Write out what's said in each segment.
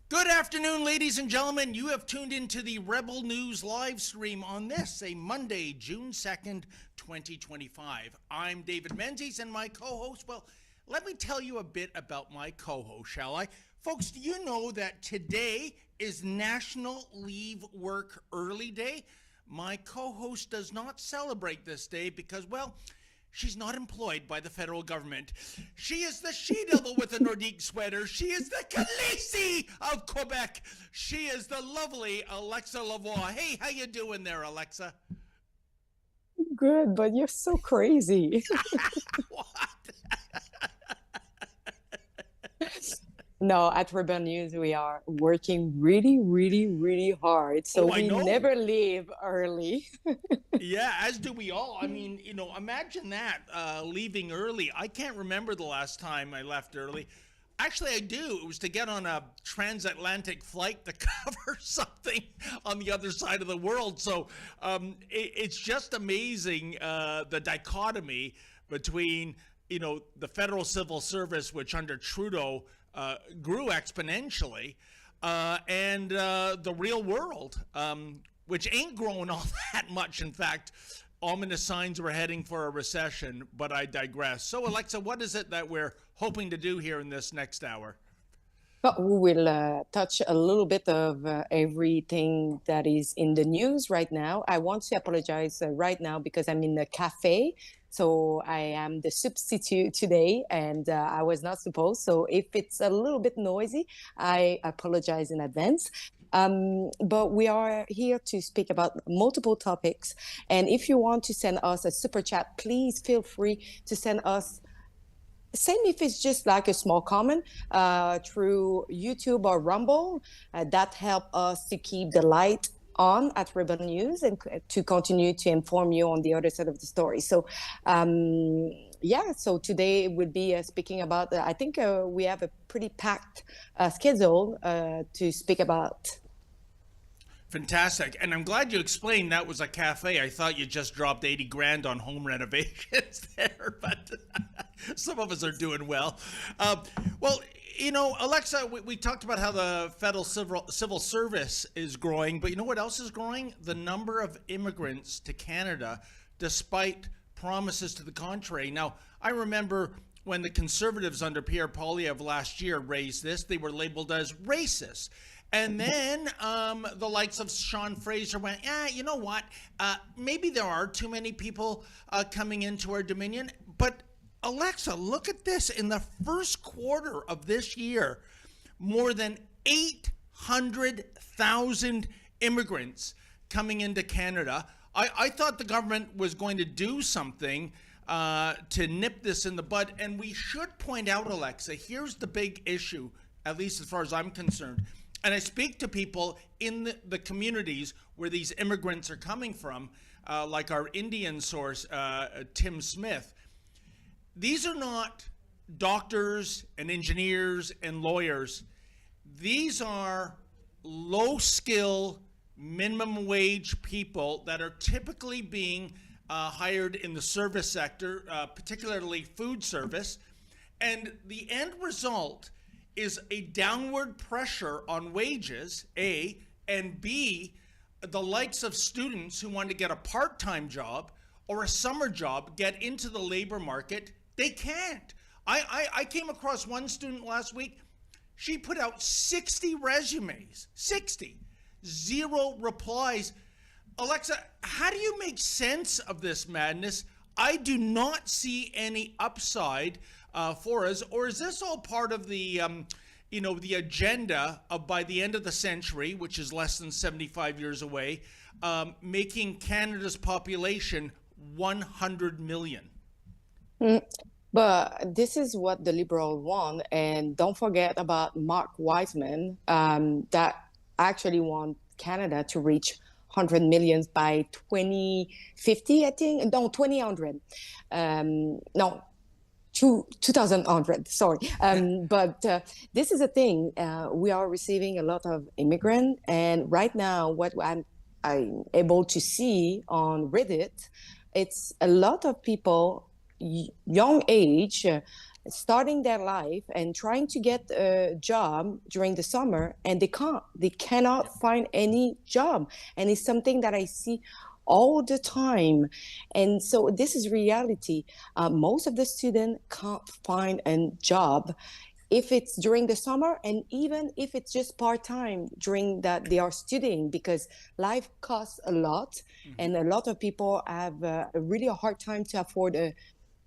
Good afternoon, ladies and gentlemen. You have tuned into the Rebel News live stream on this, a Monday, June 2nd, 2025. I'm David Menzies, and my co host, well, let me tell you a bit about my co host, shall I? Folks, do you know that today is National Leave Work Early Day? My co host does not celebrate this day because, well, she's not employed by the federal government. She is the she-devil with the Nordique sweater. She is the Khaleesi of Quebec. She is the lovely Alexa Lavoie. Hey, how you doing there, Alexa? Good, but you're so crazy. What? No, at Rebel News, we are working really, really, really hard. So Oh, I we know. never leave early. Yeah, as do we all. I mean, imagine that, leaving early. I can't remember the last time I left early. Actually, I do. It was to get on a transatlantic flight to cover something on the other side of the world. So it's just amazing, the dichotomy between, the federal civil service, which under Trudeau grew exponentially, and the real world, which ain't growing all that much. In fact, ominous signs we're heading for a recession, but I digress. So, Alexa, what is it that we're hoping to do here in this next hour? But we will touch a little bit of everything that is in the news right now. I want to apologize right now because I'm in a cafe. So I am the substitute today and I was not supposed. So if it's a little bit noisy, I apologize in advance. But we are here to speak about multiple topics. And if you want to send us a super chat, please feel free to send us same if it's just like a small comment through YouTube or Rumble. That help us to keep the light on at Rebel News and to continue to inform you on the other side of the story. So, yeah, so today would be speaking about, I think we have a pretty packed schedule to speak about. Fantastic. And I'm glad you explained that was a cafe. I thought you just dropped 80 grand on home renovations there, but some of us are doing well. Well, Alexa, we talked about how the federal civil service is growing, but you know what else is growing? The number of immigrants to Canada, despite promises to the contrary. Now, I remember when the Conservatives under Pierre Poilievre last year raised this, they were labeled as racist. And then the likes of Sean Fraser went, yeah, you know what? Maybe there are too many people coming into our dominion. But Alexa, look at this. In the first quarter of this year, more than 800,000 immigrants coming into Canada. I thought the government was going to do something to nip this in the bud. And we should point out, Alexa, here's the big issue, at least as far as I'm concerned. And I speak to people in the communities where these immigrants are coming from, like our Indian source, Tim Smith. These are not doctors and engineers and lawyers. These are low skill, minimum wage people that are typically being hired in the service sector, particularly food service. And the end result is a downward pressure on wages, A, and B, the likes of students who want to get a part-time job or a summer job, get into the labor market, they can't. I came across one student last week. She put out 60 resumes, 60, zero replies. Alexa, how do you make sense of this madness? I do not see any upside for us, or is this all part of the, the agenda of by the end of the century, which is less than 75 years away, making Canada's population 100 million? Mm. But this is what the Liberal want. And don't forget about Mark Wiseman, that actually want Canada to reach 100 millions by 2050, I think. No, 2000. No, 2100, sorry. But this is a thing. We are receiving a lot of immigrants. And right now, what I'm able to see on Reddit, it's a lot of people young age starting their life and trying to get a job during the summer, and they cannot find any job. And it's something that I see all the time. And so this is reality. Most of the students can't find a job if it's during the summer, and even if it's just part-time during that they are studying, because life costs a lot. And a lot of people have a really hard time to afford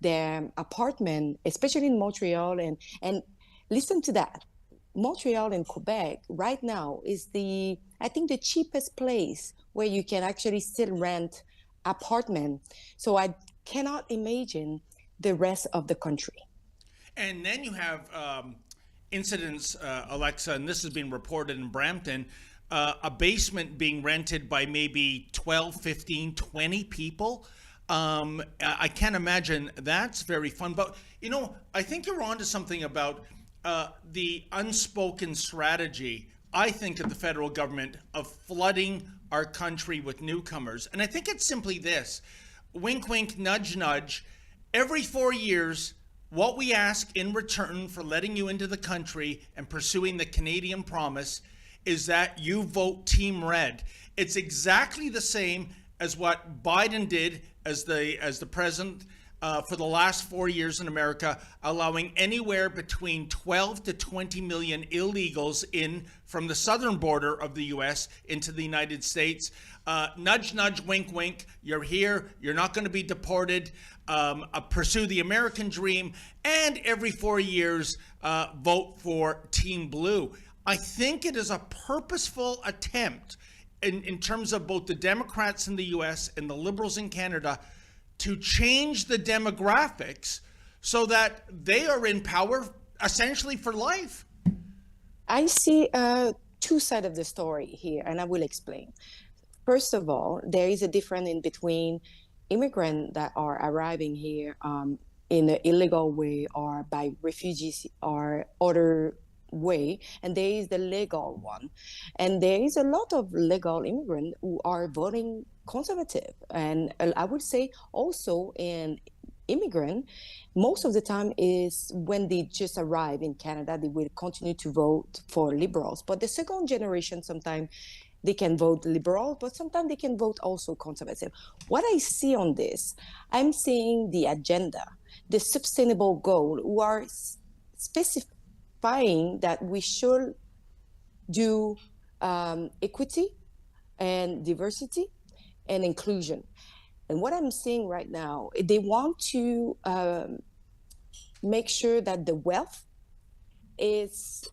their apartment, especially in Montreal. And listen to that. Montreal and Quebec right now is I think the cheapest place where you can actually still rent apartment. So I cannot imagine the rest of the country. And then you have incidents, Alexa, and this has been reported in Brampton, a basement being rented by maybe 12, 15, 20 people. I can't imagine that's very fun. But, I think you're onto something about the unspoken strategy, I think, of the federal government of flooding our country with newcomers. And I think it's simply this: wink, wink, nudge, nudge. Every 4 years, what we ask in return for letting you into the country and pursuing the Canadian promise is that you vote Team Red. It's exactly the same as what Biden did as the president for the last 4 years in America, allowing anywhere between 12 to 20 million illegals in from the southern border of the U.S. into the United States. Nudge, nudge, wink, wink. You're here. You're not going to be deported. Pursue the American dream. And every 4 years, vote for Team Blue. I think it is a purposeful attempt in terms of both the Democrats in the U.S. and the Liberals in Canada to change the demographics so that they are in power essentially for life. I see two sides of the story here, and I will explain. First of all, there is a difference in between immigrants that are arriving here in an illegal way or by refugees or other way, and there is the legal one. And there is a lot of legal immigrants who are voting conservative. And I would say also in immigrant, most of the time is when they just arrive in Canada, they will continue to vote for liberals. But the second generation, sometimes they can vote liberal, but sometimes they can vote also conservative. What I see on this, I'm seeing the agenda, the sustainable goal, who are specifying that we should do equity and diversity and inclusion. And what I'm seeing right now, they want to make sure that the wealth is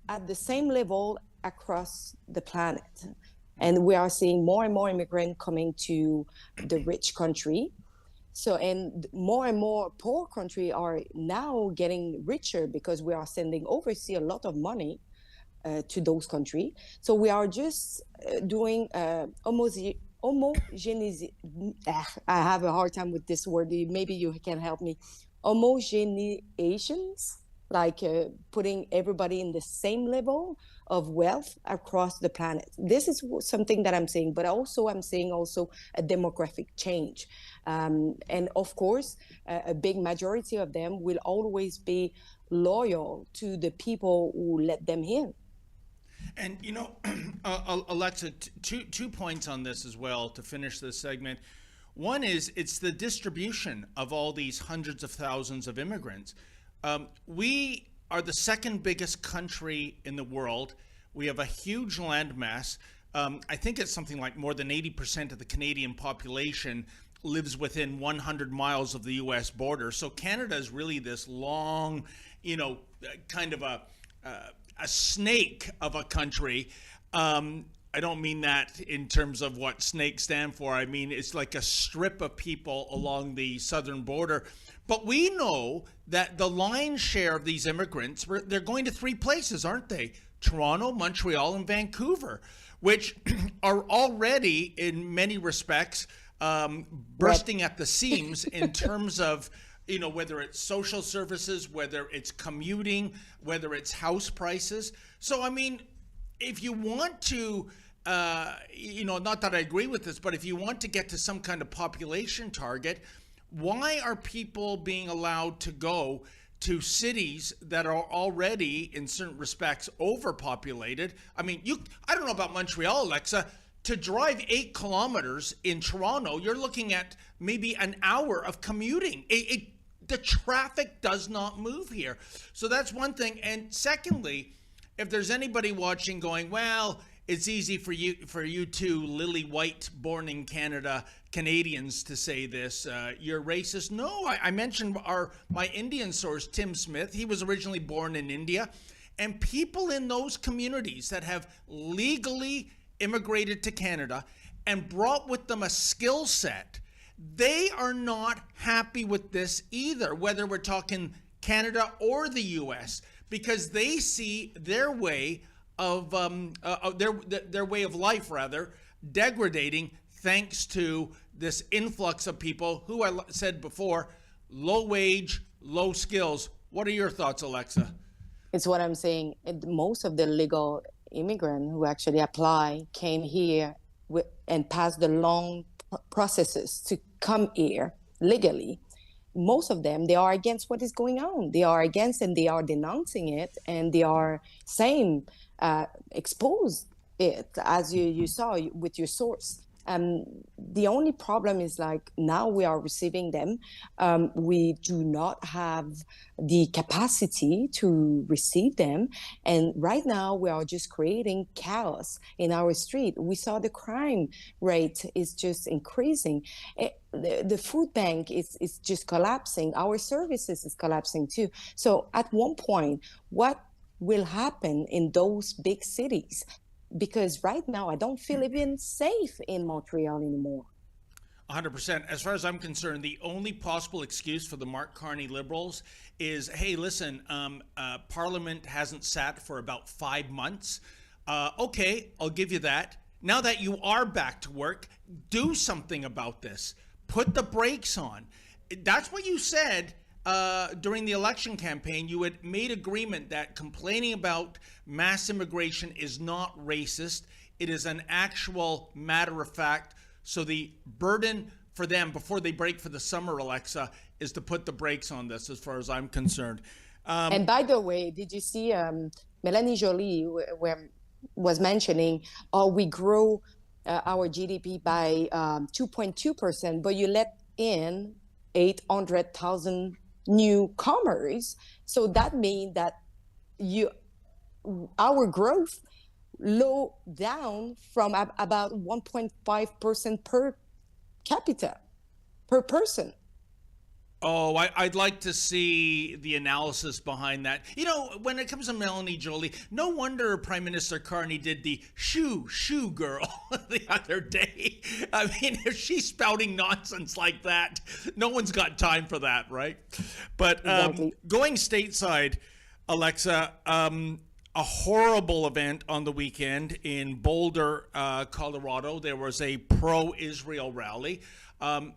at the same level across the planet. And we are seeing more and more immigrants coming to the rich country. So, and more poor country are now getting richer because we are sending overseas a lot of money to those countries. So we are just doing I have a hard time with this word. Maybe you can help me. Homogeneizations, like putting everybody in the same level of wealth across the planet. This is something that I'm saying, but also I'm saying also a demographic change. And of course, a big majority of them will always be loyal to the people who let them in. And Alexa, two points on this as well to finish this segment. One is it's the distribution of all these hundreds of thousands of immigrants. We are the second biggest country in the world. We have a huge landmass. I think it's something like more than 80% of the Canadian population lives within 100 miles of the U.S. border. So Canada is really this long, kind of a snake of a country. I don't mean that in terms of what snakes stand for. I mean, it's like a strip of people along the southern border. But we know that the lion's share of these immigrants, they're going to three places, aren't they? Toronto, Montreal, and Vancouver, which are already, in many respects, bursting at the seams in terms of, whether it's social services, whether it's commuting, whether it's house prices. So, I mean, if you want to, not that I agree with this, but if you want to get to some kind of population target, why are people being allowed to go to cities that are already, in certain respects, overpopulated. I mean, I don't know about Montreal, Alexa. To drive 8 kilometers in Toronto, you're looking at maybe an hour of commuting. The traffic does not move here. So that's one thing. And secondly, if there's anybody watching going, well, it's easy for you two lily white, born in Canada Canadians to say this. You're racist. No, I mentioned my Indian source, Tim Smith. He was originally born in India. And people in those communities that have legally immigrated to Canada and brought with them a skill set, they are not happy with this either, whether we're talking Canada or the US, because they see their way of their way of life rather degrading thanks to this influx of people who, I said before, low wage, low skills. What are your thoughts, Alexa? It's what I'm saying. Most of the legal immigrants who actually apply came here and passed the long processes to come here legally. Most of them, they are against what is going on. They are against, and they are denouncing it, and they are saying, expose it, as you saw with your source. The only problem is, like, now we are receiving them. We do not have the capacity to receive them. And right now we are just creating chaos in our street. We saw the crime rate is just increasing. The food bank is just collapsing. Our services is collapsing too. So at one point, what will happen in those big cities? Because right now, I don't feel even safe in Montreal anymore. 100%. As far as I'm concerned, the only possible excuse for the Mark Carney Liberals is, hey, listen, Parliament hasn't sat for about 5 months. Okay, I'll give you that. Now that you are back to work, do something about this. Put the brakes on. That's what you said during the election campaign. You had made agreement that complaining about mass immigration is not racist. It is an actual matter of fact. So the burden for them before they break for the summer, Alexa, is to put the brakes on this, as far as I'm concerned. And by the way, did you see Melanie Joly was mentioning, we grow our GDP by 2.2%, but you let in 800,000 newcomers. So that means that our growth low down from about 1.5% per capita per person. Oh, I'd like to see the analysis behind that. You know, when it comes to Melanie Joly, no wonder Prime Minister Carney did the shoo girl the other day. I mean, if she's spouting nonsense like that, no one's got time for that, right? But Exactly. Going stateside, Alexa, a horrible event on the weekend in Boulder, Colorado. There was a pro-Israel rally.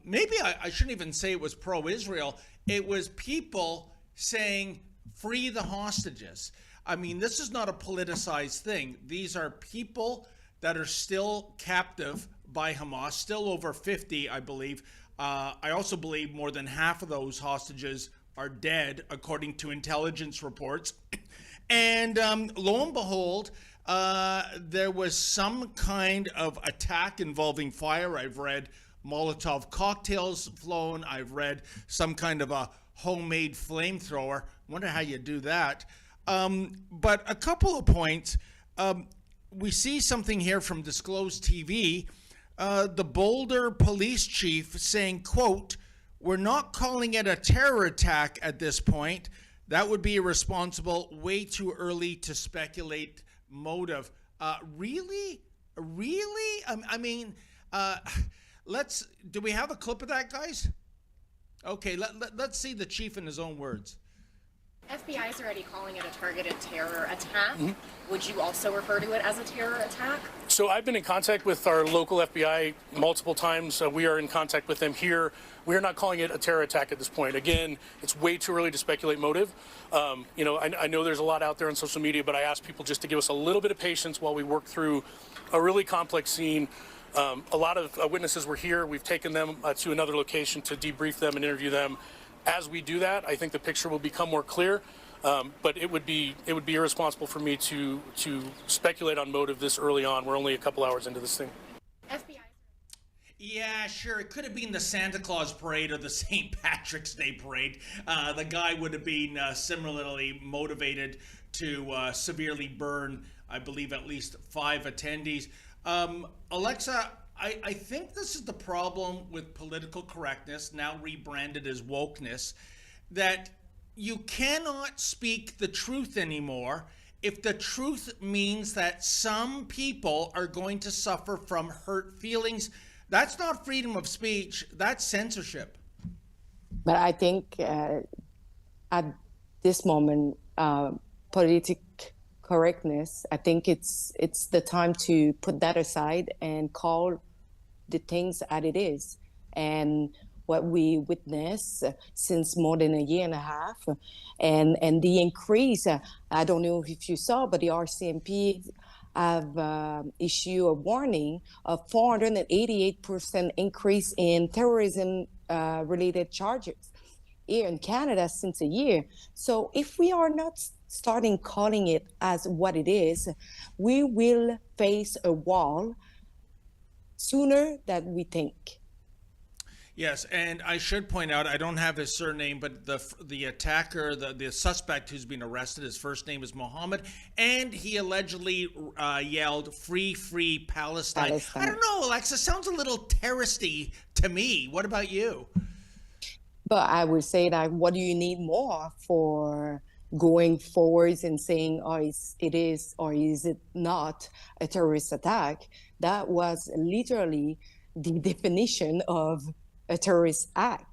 Maybe I shouldn't even say it was pro-Israel. It was people saying, free the hostages. I mean, this is not a politicized thing. These are people that are still captive by Hamas, still over 50, I believe. I also believe more than half of those hostages are dead, according to intelligence reports. And lo and behold, there was some kind of attack involving fire. I've read Molotov cocktails flown. I've read some kind of a homemade flamethrower. Wonder how you do that. But a couple of points. We see something here from Disclosed TV. The Boulder police chief saying, quote, "We're not calling it a terror attack at this point. That would be irresponsible. Way too early to speculate motive." Really? I mean, do we have a clip of that, guys? Okay, let's see the chief in his own words. FBI is already calling it a targeted terror attack. Mm-hmm. Would you also refer to it as a terror attack? So I've been in contact with our local FBI multiple times. We are in contact with them here. We are not calling it a terror attack at this point. Again, it's way too early to speculate motive. I know there's a lot out there on social media, but I ask people just to give us a little bit of patience while we work through a really complex scene. A lot of witnesses were here. We've taken them to another location to debrief them and interview them. As we do that, I think the picture will become more clear. But it would be irresponsible for me to speculate on motive this early on. We're only a couple hours into this thing. FBI. Yeah, sure. It could have been the Santa Claus parade or the St. Patrick's Day parade. The guy would have been similarly motivated to severely burn, I believe, at least 5 attendees. Alexa, I think this is the problem with political correctness, now rebranded as wokeness, that you cannot speak the truth anymore if the truth means that some people are going to suffer from hurt feelings. That's not freedom of speech, that's censorship. But I think at this moment, political correctness, I think it's the time to put that aside and call the things as it is. And what we witness since more than a year and a half, and the increase, I don't know if you saw, but the RCMP have issued a warning of 488% increase in terrorism related charges here in Canada since a year. So if we are not starting calling it as what it is, we will face a wall sooner than we think. Yes, and I should point out, I don't have his surname, but the attacker, the suspect who's been arrested, his first name is Mohammed, and he allegedly yelled, "Free, free Palestine." I don't know, Alexa, sounds a little terroristy to me. What about you? But I would say that what do you need more for going forwards and saying, oh, it is or is it not a terrorist attack? That was literally the definition of a terrorist act.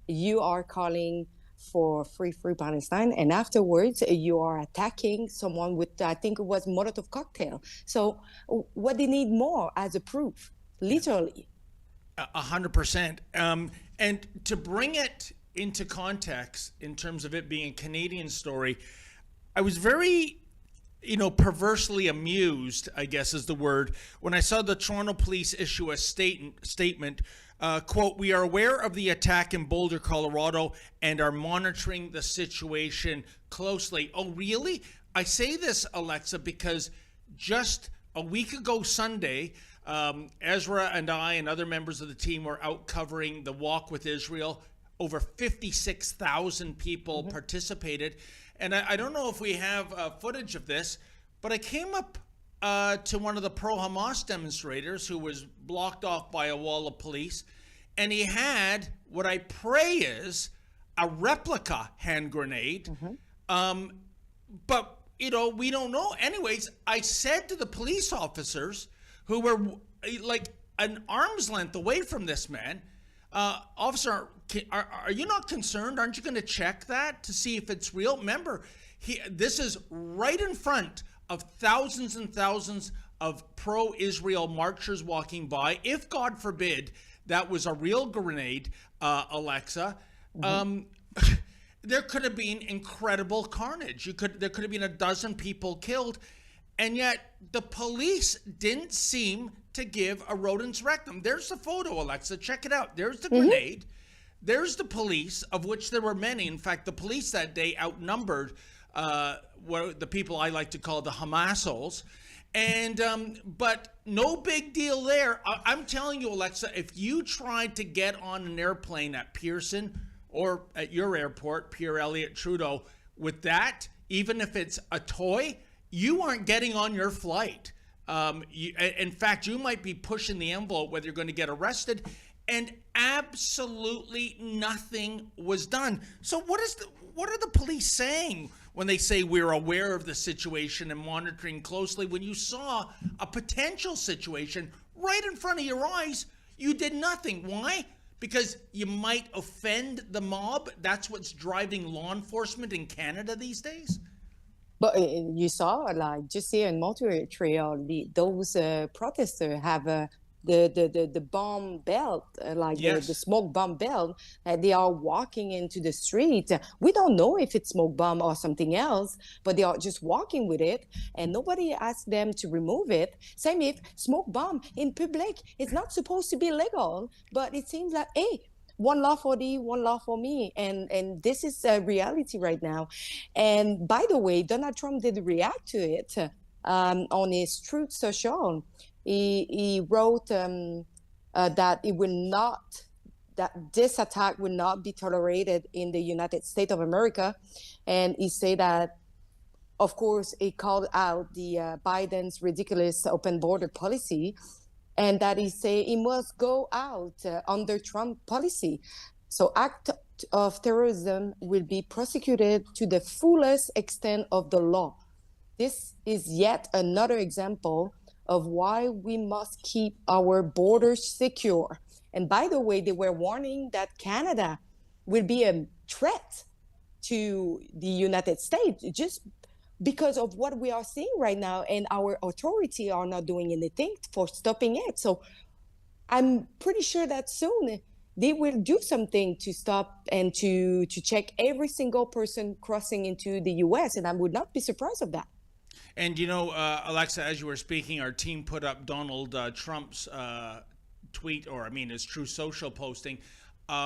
You are calling for free Palestine, and afterwards you are attacking someone with, I think it was Molotov cocktail. So what do you need more as a proof? Literally. 100%. And to bring it into context in terms of it being a Canadian story, I was very, perversely amused, I guess is the word, when I saw the Toronto police issue a statement, quote, "We are aware of the attack in Boulder, Colorado, and are monitoring the situation closely." Oh, really? I say this, Alexa, because just a week ago Sunday, Ezra and I and other members of the team were out covering the Walk with Israel. Over 56,000 people participated. And I don't know if we have footage of this, but I came up to one of the pro-Hamas demonstrators who was blocked off by a wall of police, and he had what I pray is a replica hand grenade. But, we don't know. Anyways, I said to the police officers who were like an arm's length away from this man, "Officer, are you not concerned? Aren't you going to check that to see if it's real?" Remember, this is right in front of thousands and thousands of pro-Israel marchers walking by. If, God forbid, that was a real grenade, Alexa, there could have been incredible carnage. There could have been a dozen people killed, and yet the police didn't seem to give a rodent's rectum. There's the photo, Alexa. Check it out. There's the grenade. There's the police, of which there were many. In fact, the police that day outnumbered the people I like to call the Hamasos. And but no big deal there. I'm telling you, Alexa, if you tried to get on an airplane at Pearson or at your airport, Pierre Elliott Trudeau, with that, even if it's a toy, you aren't getting on your flight. In fact, you might be pushing the envelope whether you're going to get arrested, and absolutely nothing was done. So what are the police saying when they say we're aware of the situation and monitoring closely? When you saw a potential situation right in front of your eyes, you did nothing. Why? Because you might offend the mob. That's what's driving law enforcement in Canada these days. But you saw, like, just here in Montreal, those protesters have the bomb belt, the smoke bomb belt, they are walking into the street. We don't know if it's smoke bomb or something else, but they are just walking with it, and nobody asked them to remove it. Same if smoke bomb in public, it's not supposed to be legal, but it seems like, hey, one law for thee, one law for me, and this is a reality right now. And by the way, Donald Trump did react to it on his Truth Social. He wrote that it will not that this attack will not be tolerated in the United States of America, and he said that. Of course, he called out the Biden's ridiculous open border policy, and that he say it must go out under Trump policy. So act of terrorism will be prosecuted to the fullest extent of the law. This is yet another example of why we must keep our borders secure. And by the way, they were warning that Canada will be a threat to the United States just because of what we are seeing right now, and our authority are not doing anything for stopping it. So I'm pretty sure that soon they will do something to stop and to check every single person crossing into the US, and I would not be surprised of that. And you know, Alexa, as you were speaking, our team put up Donald Trump's tweet, or I mean his True Social posting,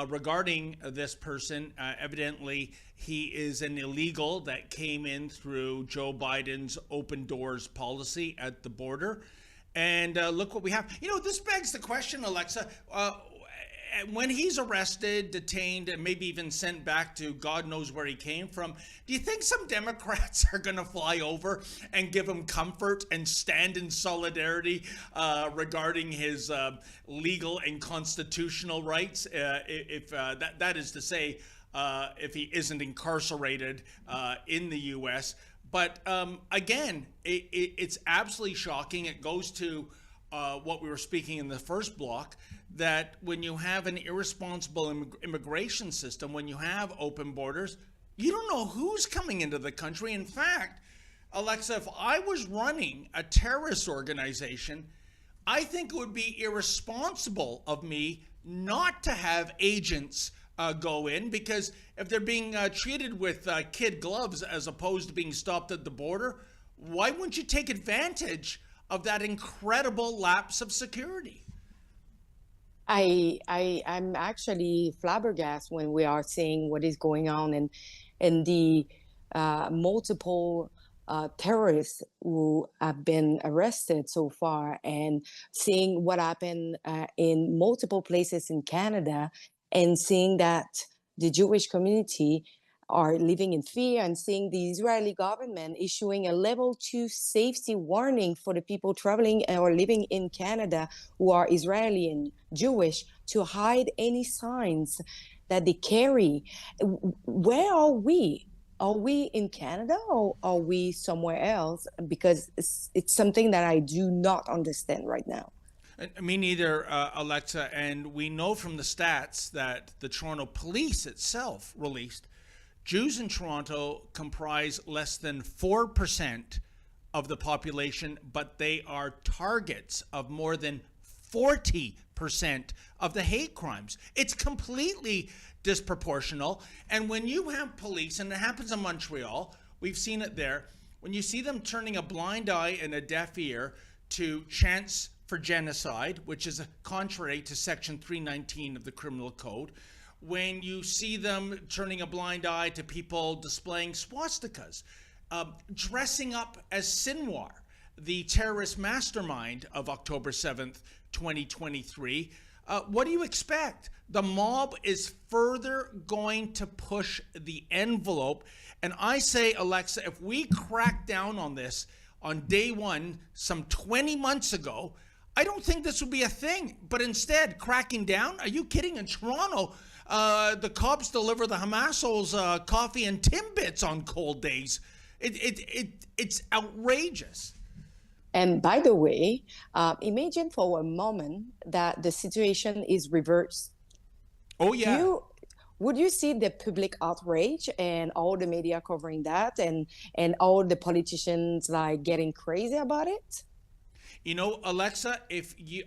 regarding this person. Evidently, he is an illegal that came in through Joe Biden's open doors policy at the border. And look what we have. You know, this begs the question, Alexa. When he's arrested, detained, and maybe even sent back to God knows where he came from, do you think some Democrats are going to fly over and give him comfort and stand in solidarity regarding his legal and constitutional rights? If that is to say, if he isn't incarcerated in the U.S. But again, it's absolutely shocking. It goes to what we were speaking in the first block, that when you have an irresponsible immigration system, when you have open borders, you don't know who's coming into the country. In fact, Alexa, if I was running a terrorist organization, I think it would be irresponsible of me not to have agents go in, because if they're being treated with kid gloves as opposed to being stopped at the border, why wouldn't you take advantage of that incredible lapse of security? I'm actually flabbergasted when we are seeing what is going on, and the multiple terrorists who have been arrested so far, and seeing what happened in multiple places in Canada, and seeing that the Jewish community are living in fear, and seeing the Israeli government issuing a level 2 safety warning for the people traveling or living in Canada who are Israeli and Jewish, to hide any signs that they carry. Where are we? Are we in Canada, or are we somewhere else? Because it's something that I do not understand right now. Me neither, Alexa. And we know from the stats that the Toronto Police itself released, Jews in Toronto comprise less than 4% of the population, but they are targets of more than 40% of the hate crimes. It's completely disproportional. And when you have police, and it happens in Montreal, we've seen it there, when you see them turning a blind eye and a deaf ear to chants for genocide, which is contrary to Section 319 of the Criminal Code, when you see them turning a blind eye to people displaying swastikas, dressing up as Sinwar, the terrorist mastermind of October 7th, 2023, what do you expect? The mob is further going to push the envelope. And I say, Alexa, if we crack down on this on day one, some 20 months ago, I don't think this would be a thing. But instead, cracking down? Are you kidding? In Toronto, the cops deliver the Hamassos coffee and Timbits on cold days. It's outrageous. And by the way, imagine for a moment that the situation is reversed. Oh, yeah. Would you see the public outrage and all the media covering that, and all the politicians like getting crazy about it? You know, Alexa,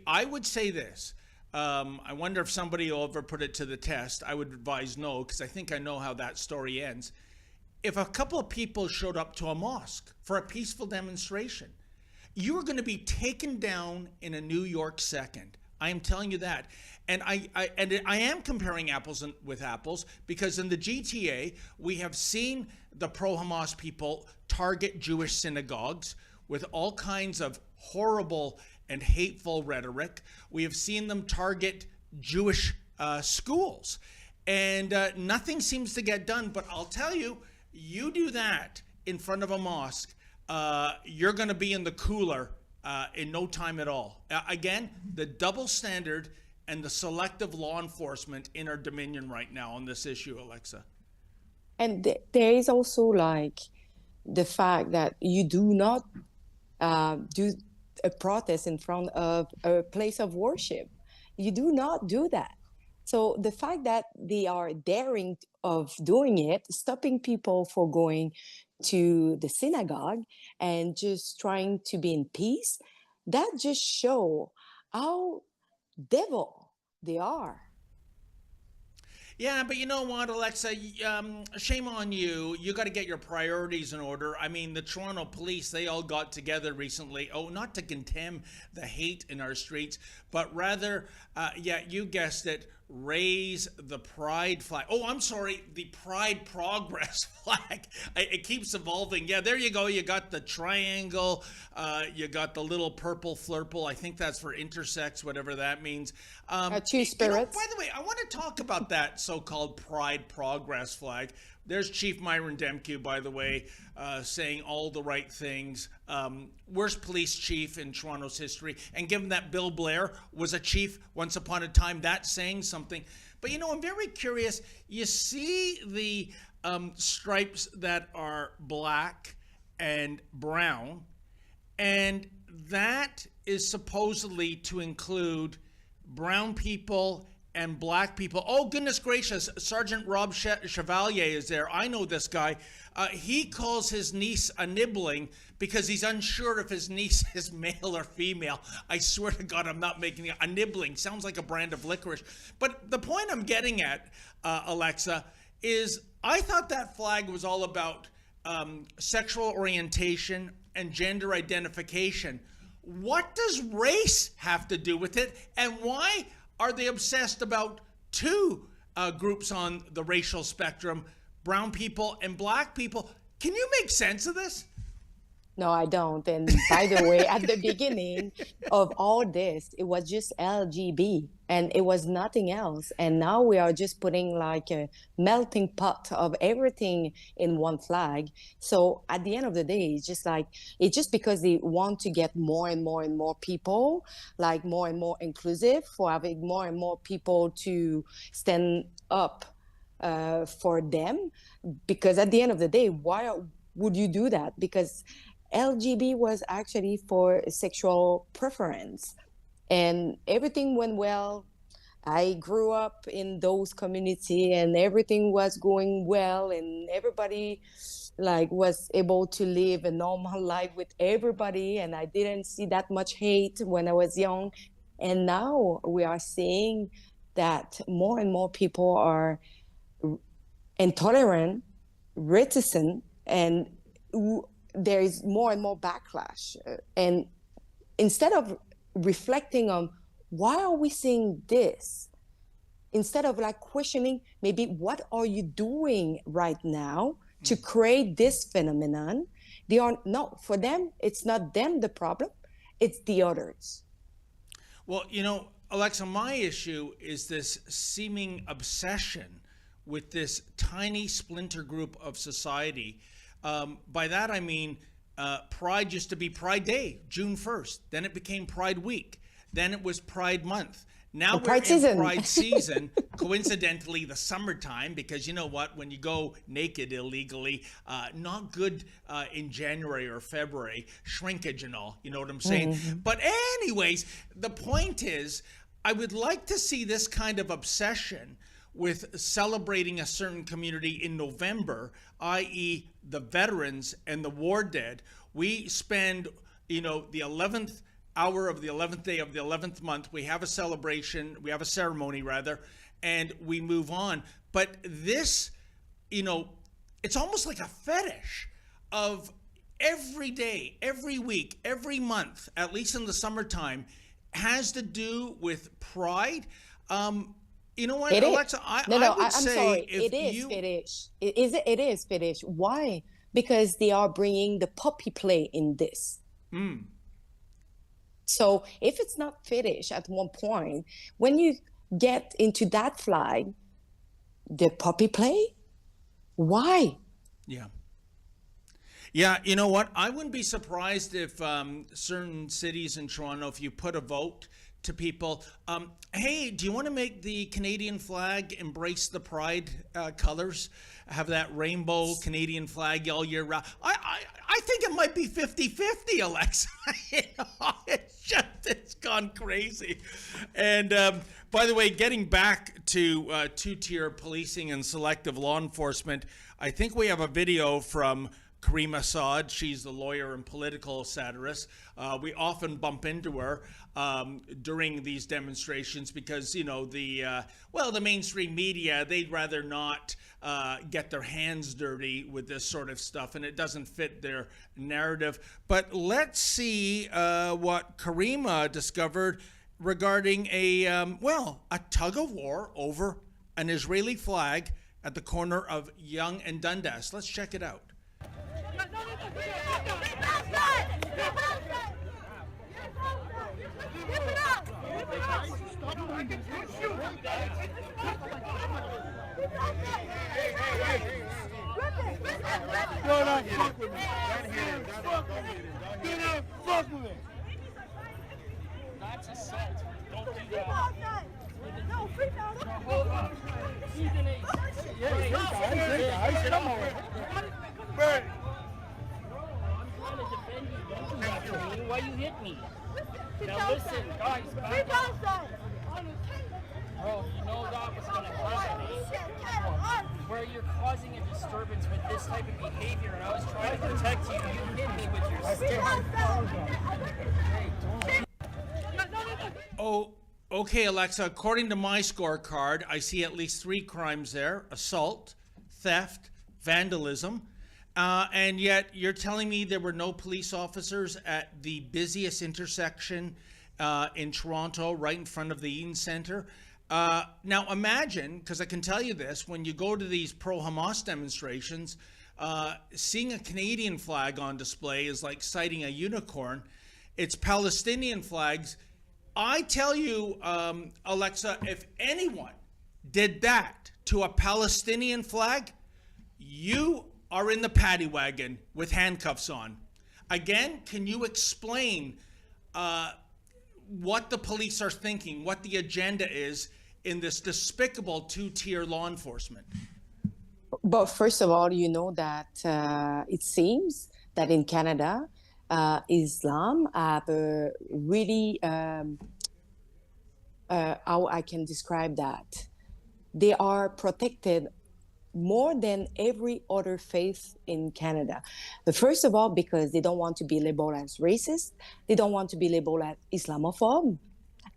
I would say this. I wonder if somebody will ever put it to the test. I would advise no, because I think I know how that story ends. If a couple of people showed up to a mosque for a peaceful demonstration, you were going to be taken down in a New York second. I am telling you that. And I am comparing apples with apples, because in the GTA, we have seen the pro-Hamas people target Jewish synagogues with all kinds of horrible and hateful rhetoric. We have seen them target Jewish schools, and nothing seems to get done. But I'll tell you, you do that in front of a mosque, you're going to be in the cooler in no time at all. Again, the double standard and the selective law enforcement in our dominion right now on this issue, Alexa. And there is also like the fact that you do not do a protest in front of a place of worship. You do not do that. So the fact that they are daring of doing it, stopping people for going to the synagogue and just trying to be in peace, that just show how devil they are. Yeah, but you know what, Alexa? Shame on you. You got to get your priorities in order. I mean, the Toronto police, they all got together recently. Oh, not to condemn the hate in our streets, but rather, yeah, you guessed it, raise the pride flag. Oh, I'm sorry, the pride progress flag. It keeps evolving. Yeah, there you go. You got the triangle. You got the little purple flurple. I think that's for intersex, whatever that means. Two spirits. By the way, I want to talk about that so-called pride progress flag. There's Chief Myron Demke, by the way, saying all the right things. Worst police chief in Toronto's history. And given that Bill Blair was a chief once upon a time, that's saying something. But, you know, I'm very curious. You see the stripes that are black and brown, and that is supposedly to include brown people and black people. Oh, goodness gracious. Sergeant Rob Chevalier is there. I know this guy. He calls his niece a nibbling because he's unsure if his niece is male or female. I swear to God, I'm not making it. A nibbling sounds like a brand of licorice. But the point I'm getting at, Alexa, is I thought that flag was all about sexual orientation and gender identification. What does race have to do with it? And why are they obsessed about two groups on the racial spectrum, brown people and black people? Can you make sense of this? No, I don't. And by the way, at the beginning of all this, it was just LGB and it was nothing else. And now we are just putting like a melting pot of everything in one flag. So at the end of the day, it's just because they want to get more and more and more people, like more and more inclusive, for having more and more people to stand up for them. Because at the end of the day, why would you do that? Because LGB was actually for sexual preference and everything went well. I grew up in those community and everything was going well and everybody like was able to live a normal life with everybody, and I didn't see that much hate when I was young. And now we are seeing that more and more people are intolerant, reticent, and there is more and more backlash. And instead of reflecting on why are we seeing this, instead of like questioning maybe what are you doing right now to create this phenomenon, they are no, for them, it's not them the problem, it's the others. Well, you know, Alexa, my issue is this seeming obsession with this tiny splinter group of society. By that, I mean, Pride used to be Pride Day, June 1st. Then it became Pride Week. Then it was Pride Month. Now we're in Pride season, coincidentally the summertime, because you know what, when you go naked illegally, not good in January or February, shrinkage and all, you know what I'm saying? Mm-hmm. But anyways, the point is, I would like to see this kind of obsession with celebrating a certain community in November, i.e. the veterans and the war dead. We spend, you know, the 11th hour of the 11th day of the 11th month, we have a celebration, we have a ceremony rather, and we move on. But this, you know, it's almost like a fetish of every day, every week, every month, at least in the summertime, has to do with pride. You know what, It is. Alexa? I No, would I'm say sorry. if It is you, fetish. It is fetish. Why? Because they are bringing the puppy play in this. So if it's not fetish at one point, when you get into that flag, the puppy play, why? yeah. Yeah, you know what? I wouldn't be surprised if certain cities in Toronto, if you put a vote to people, hey, do you want to make the Canadian flag embrace the pride colors? Have that rainbow Canadian flag all year round? I think it might be 50-50, Alexa. You know, it's gone crazy. And by the way, getting back to two-tier policing and selective law enforcement, I think we have a video from Kareem Assad. She's the lawyer and political satirist. We often bump into her during these demonstrations because, you know, the mainstream media, they'd rather not get their hands dirty with this sort of stuff, and it doesn't fit their narrative. But let's see what Karima discovered regarding a tug of war over an Israeli flag at the corner of Yonge and Dundas. Let's check it out. That's assault. Don't do that. No, free foul. Come on. I'm trying to defend you. Don't do that to me. Why you hit me? Now listen, guys, back up. Bro, you know that was going to hurt me. Where you're causing a disturbance with this type of behavior, and I was trying to protect you. You hit me with your stick. Oh, okay, Alexa. According to my scorecard, I see at least 3 crimes there: assault, theft, vandalism. And yet you're telling me there were no police officers at the busiest intersection in Toronto, right in front of the Eaton Centre. Now imagine, because I can tell you this, when you go to these pro-Hamas demonstrations, seeing a Canadian flag on display is like sighting a unicorn. It's Palestinian flags. I tell you, Alexa, if anyone did that to a Palestinian flag, you are in the paddy wagon with handcuffs on. Again, can you explain what the police are thinking, what the agenda is in this despicable two-tier law enforcement? But first of all, you know that it seems that in Canada, Islam have a really, how I can describe that. They are protected more than every other faith in Canada. But first of all, because they don't want to be labeled as racist, they don't want to be labeled as Islamophobe.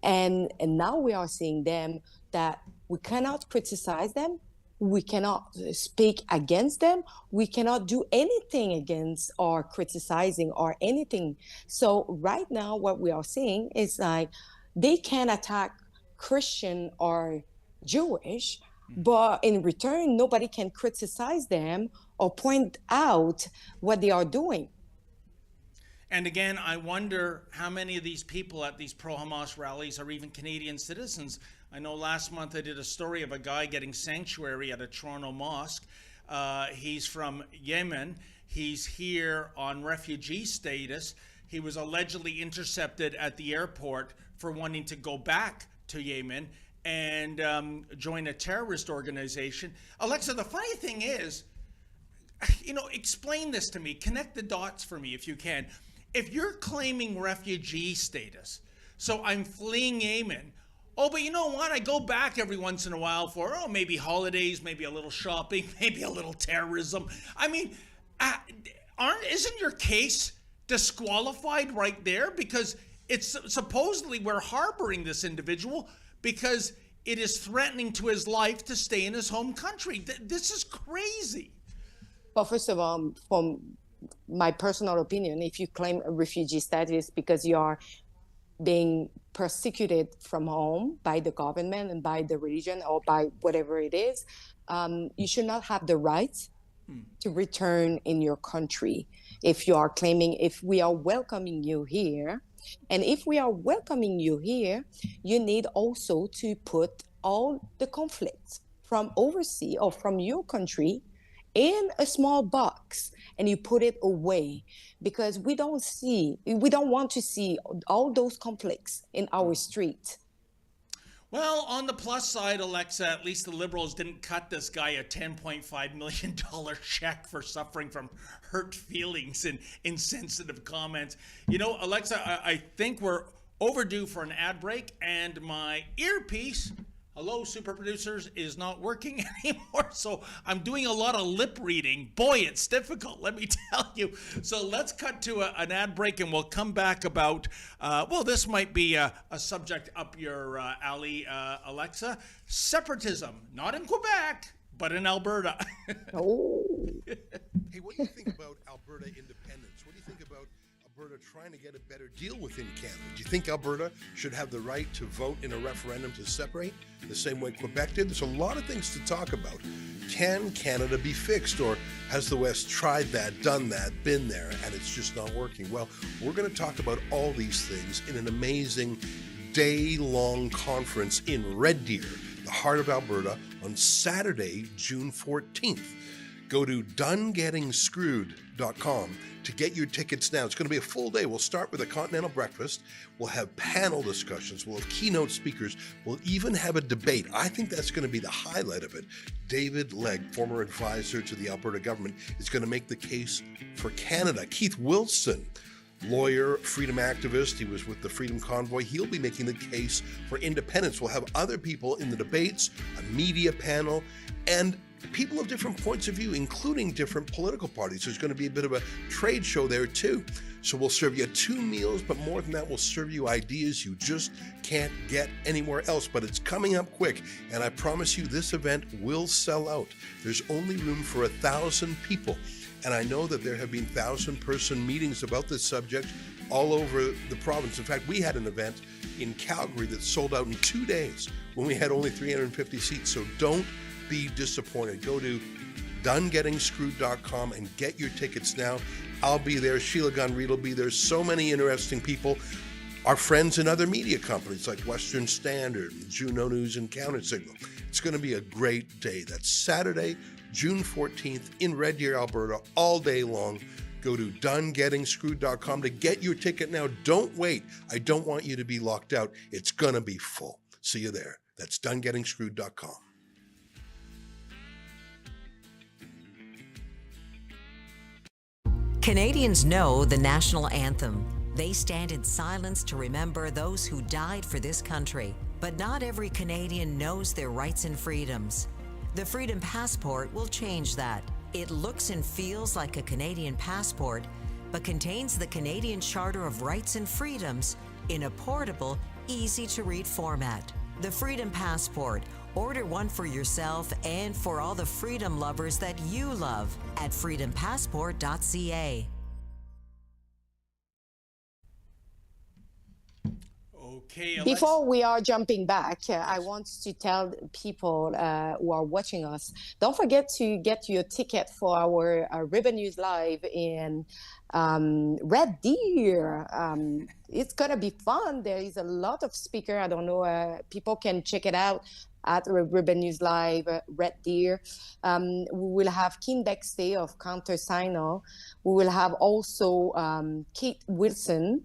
And now we are seeing them that we cannot criticize them, we cannot speak against them, we cannot do anything against or criticizing or anything. So right now what we are seeing is like they can attack Christian or Jewish, but in return, nobody can criticize them or point out what they are doing. And again, I wonder how many of these people at these pro-Hamas rallies are even Canadian citizens. I know last month I did a story of a guy getting sanctuary at a Toronto mosque. He's from Yemen. He's here on refugee status. He was allegedly intercepted at the airport for wanting to go back to Yemen and join a terrorist organization. Alexa, the funny thing is, you know, explain this to me. Connect the dots for me if you can. If you're claiming refugee status, so I'm fleeing Yemen, oh, but you know what? I go back every once in a while for, maybe holidays, maybe a little shopping, maybe a little terrorism. I mean, isn't your case disqualified right there? Because it's supposedly we're harboring this individual because it is threatening to his life to stay in his home country. This is crazy. Well, first of all, from my personal opinion, if you claim a refugee status because you are being persecuted from home by the government and by the religion or by whatever it is, you should not have the right to return in your country. If you are claiming, if we are welcoming you here, and if we are welcoming you here, you need also to put all the conflicts from overseas or from your country in a small box, and you put it away, because we don't want to see all those conflicts in our street. Well, on the plus side, Alexa, at least the Liberals didn't cut this guy a $10.5 million check for suffering from hurt feelings and insensitive comments. You know, Alexa, I think we're overdue for an ad break, and my earpiece, hello, super producers, is not working anymore. So I'm doing a lot of lip reading. Boy, it's difficult, let me tell you. So let's cut to an ad break, and we'll come back about, well, this might be a subject up your alley, Alexa. Separatism, not in Quebec, but in Alberta. Oh. Hey, what do you think about Alberta independence? What do you think about Alberta trying to get a better deal within Canada? Do you think Alberta should have the right to vote in a referendum to separate the same way Quebec did? There's a lot of things to talk about. Can Canada be fixed, or has the West tried that, done that, been there, and it's just not working? Well, we're going to talk about all these things in an amazing day-long conference in Red Deer, the heart of Alberta, on Saturday, June 14th. Go to donegetingscrewed.com to get your tickets now. It's going to be a full day. We'll start with a continental breakfast. We'll have panel discussions. We'll have keynote speakers. We'll even have a debate. I think that's going to be the highlight of it. David Legg, former advisor to the Alberta government, is going to make the case for Canada. Keith Wilson, lawyer, freedom activist, he was with the Freedom Convoy. He'll be making the case for independence. We'll have other people in the debates, a media panel, and people of different points of view, including different political parties. There's going to be a bit of a trade show there too. So we'll serve you 2 meals, but more than that, we'll serve you ideas you just can't get anywhere else. But it's coming up quick, and I promise you this event will sell out. There's only room for 1,000 people. And I know that there have been 1,000-person meetings about this subject all over the province. In fact, we had an event in Calgary that sold out in 2 days when we had only 350 seats. So don't be disappointed. Go to donegetingscrewed.com and get your tickets now. I'll be there. Sheila Gunn-Reid will be there. So many interesting people. Our friends in other media companies like Western Standard, Juno News, and Countersignal. It's going to be a great day. That's Saturday, June 14th in Red Deer, Alberta, all day long. Go to donegetingscrewed.com to get your ticket now. Don't wait. I don't want you to be locked out. It's going to be full. See you there. That's donegetingscrewed.com. Canadians know the national anthem. They stand in silence to remember those who died for this country. But not every Canadian knows their rights and freedoms. The Freedom Passport will change that. It looks and feels like a Canadian passport, but contains the Canadian Charter of Rights and Freedoms in a portable, easy-to-read format. The Freedom Passport. Order one for yourself and for all the freedom lovers that you love at freedompassport.ca. Okay, Alexa. Before we are jumping back, I want to tell people who are watching us, don't forget to get your ticket for our Ribbon News Live in Red Deer. It's going to be fun. There is a lot of speakers. I don't know, people can check it out at Ribbon News Live, Red Deer. We will have Kim Bexley of Countersignal. We will have also Keith Wilson.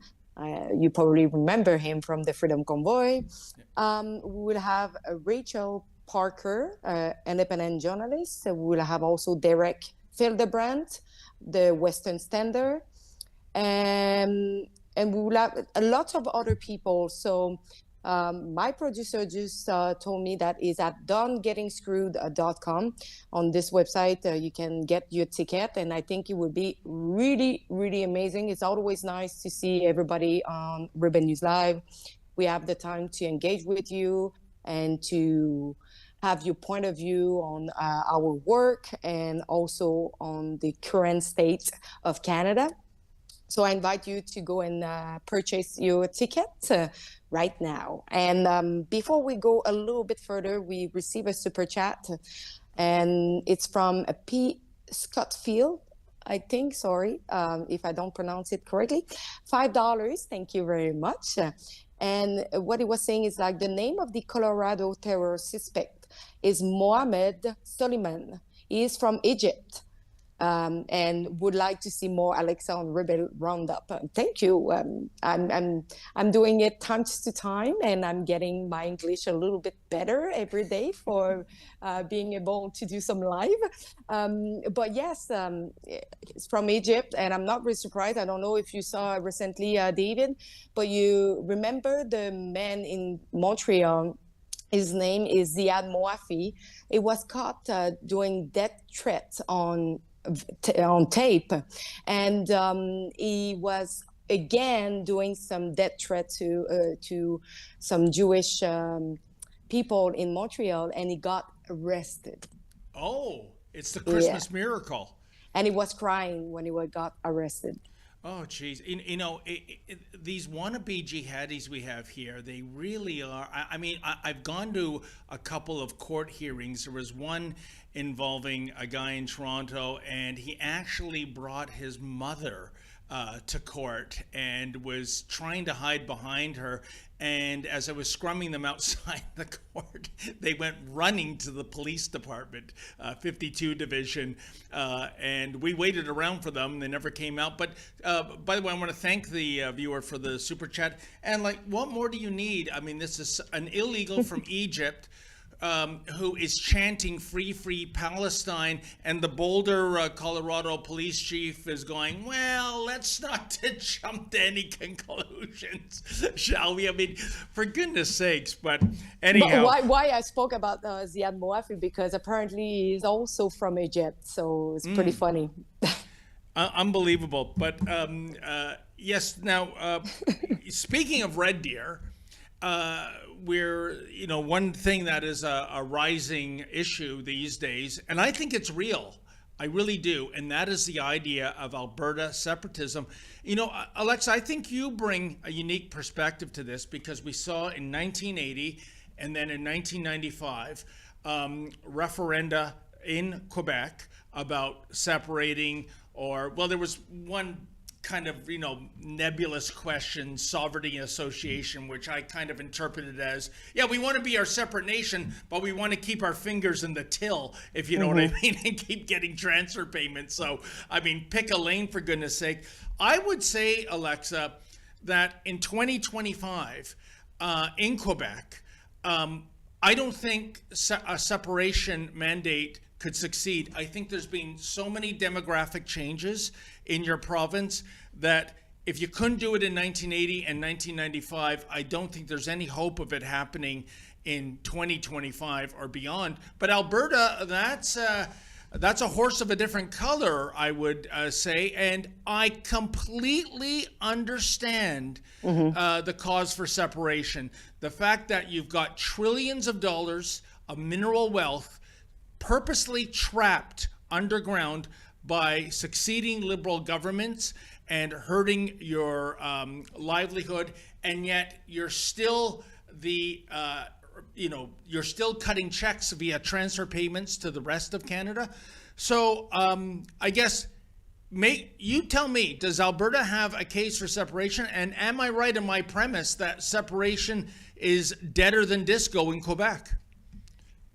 You probably remember him from the Freedom Convoy. We will have Rachel Parker, independent journalist. We will have also Derek Fildebrandt, the Western Standard. And we will have a lot of other people. So my producer just told me that is at donegetingscrewed.com. On this website, you can get your ticket, and I think it would be really, really amazing. It's always nice to see everybody on Ribbon News Live. We have the time to engage with you and to have your point of view on our work and also on the current state of Canada. So I invite you to go and purchase your ticket right now. And before we go a little bit further, we receive a super chat, and it's from a P. Scottfield, I think. Sorry if I don't pronounce it correctly. $5. Thank you very much. And what he was saying is like the name of the Colorado terror suspect is Mohammed Soliman. He is from Egypt. And would like to see more Alexa on Rebel Roundup. Thank you. I'm doing it time to time, and I'm getting my English a little bit better every day for being able to do some live. But yes, it's from Egypt, and I'm not really surprised. I don't know if you saw recently, David, but you remember the man in Montreal. His name is Ziad Moafi. He was caught doing death threats on tape, and he was again doing some death threat to some Jewish people in Montreal, and he got arrested. Oh, it's the Christmas miracle. And he was crying when he got arrested. Oh, geez. You know, these wannabe jihadis we have here, they really are. I mean, I've gone to a couple of court hearings. There was one involving a guy in Toronto, and he actually brought his mother to court and was trying to hide behind her. And as I was scrumming them outside the court, they went running to the police department, 52 Division, and we waited around for them. They never came out. But by the way, I want to thank the viewer for the super chat. And like, what more do you need? I mean, this is an illegal from Egypt who is chanting free Palestine, and the Boulder, Colorado police chief is going, well, let's not jump to any conclusions, shall we? I mean, for goodness sakes, but anyhow. But why I spoke about Ziad Moafi, because apparently he's also from Egypt, so it's pretty funny. Unbelievable. But yes, now, speaking of red deer, we're, you know, one thing that is a rising issue these days, and I think it's real. I really do. And that is the idea of Alberta separatism. You know, Alexa, I think you bring a unique perspective to this, because we saw in 1980 and then in 1995 referenda in Quebec about separating, or, well, there was one kind of, you know, nebulous question, sovereignty association, which I kind of interpreted as, yeah, we want to be our separate nation, but we want to keep our fingers in the till, if you know what I mean, and keep getting transfer payments. So, I mean, pick a lane, for goodness sake. I would say, Alexa, that in 2025, in Quebec, I don't think a separation mandate could succeed. I think there's been so many demographic changes in your province that if you couldn't do it in 1980 and 1995, I don't think there's any hope of it happening in 2025 or beyond. But Alberta, that's a horse of a different color, I would say, and I completely understand the cause for separation. The fact that you've got trillions of dollars of mineral wealth purposely trapped underground by succeeding Liberal governments and hurting your livelihood, and yet you're still you're still cutting checks via transfer payments to the rest of Canada. So I guess, you tell me, does Alberta have a case for separation? And am I right in my premise that separation is deader than disco in Quebec?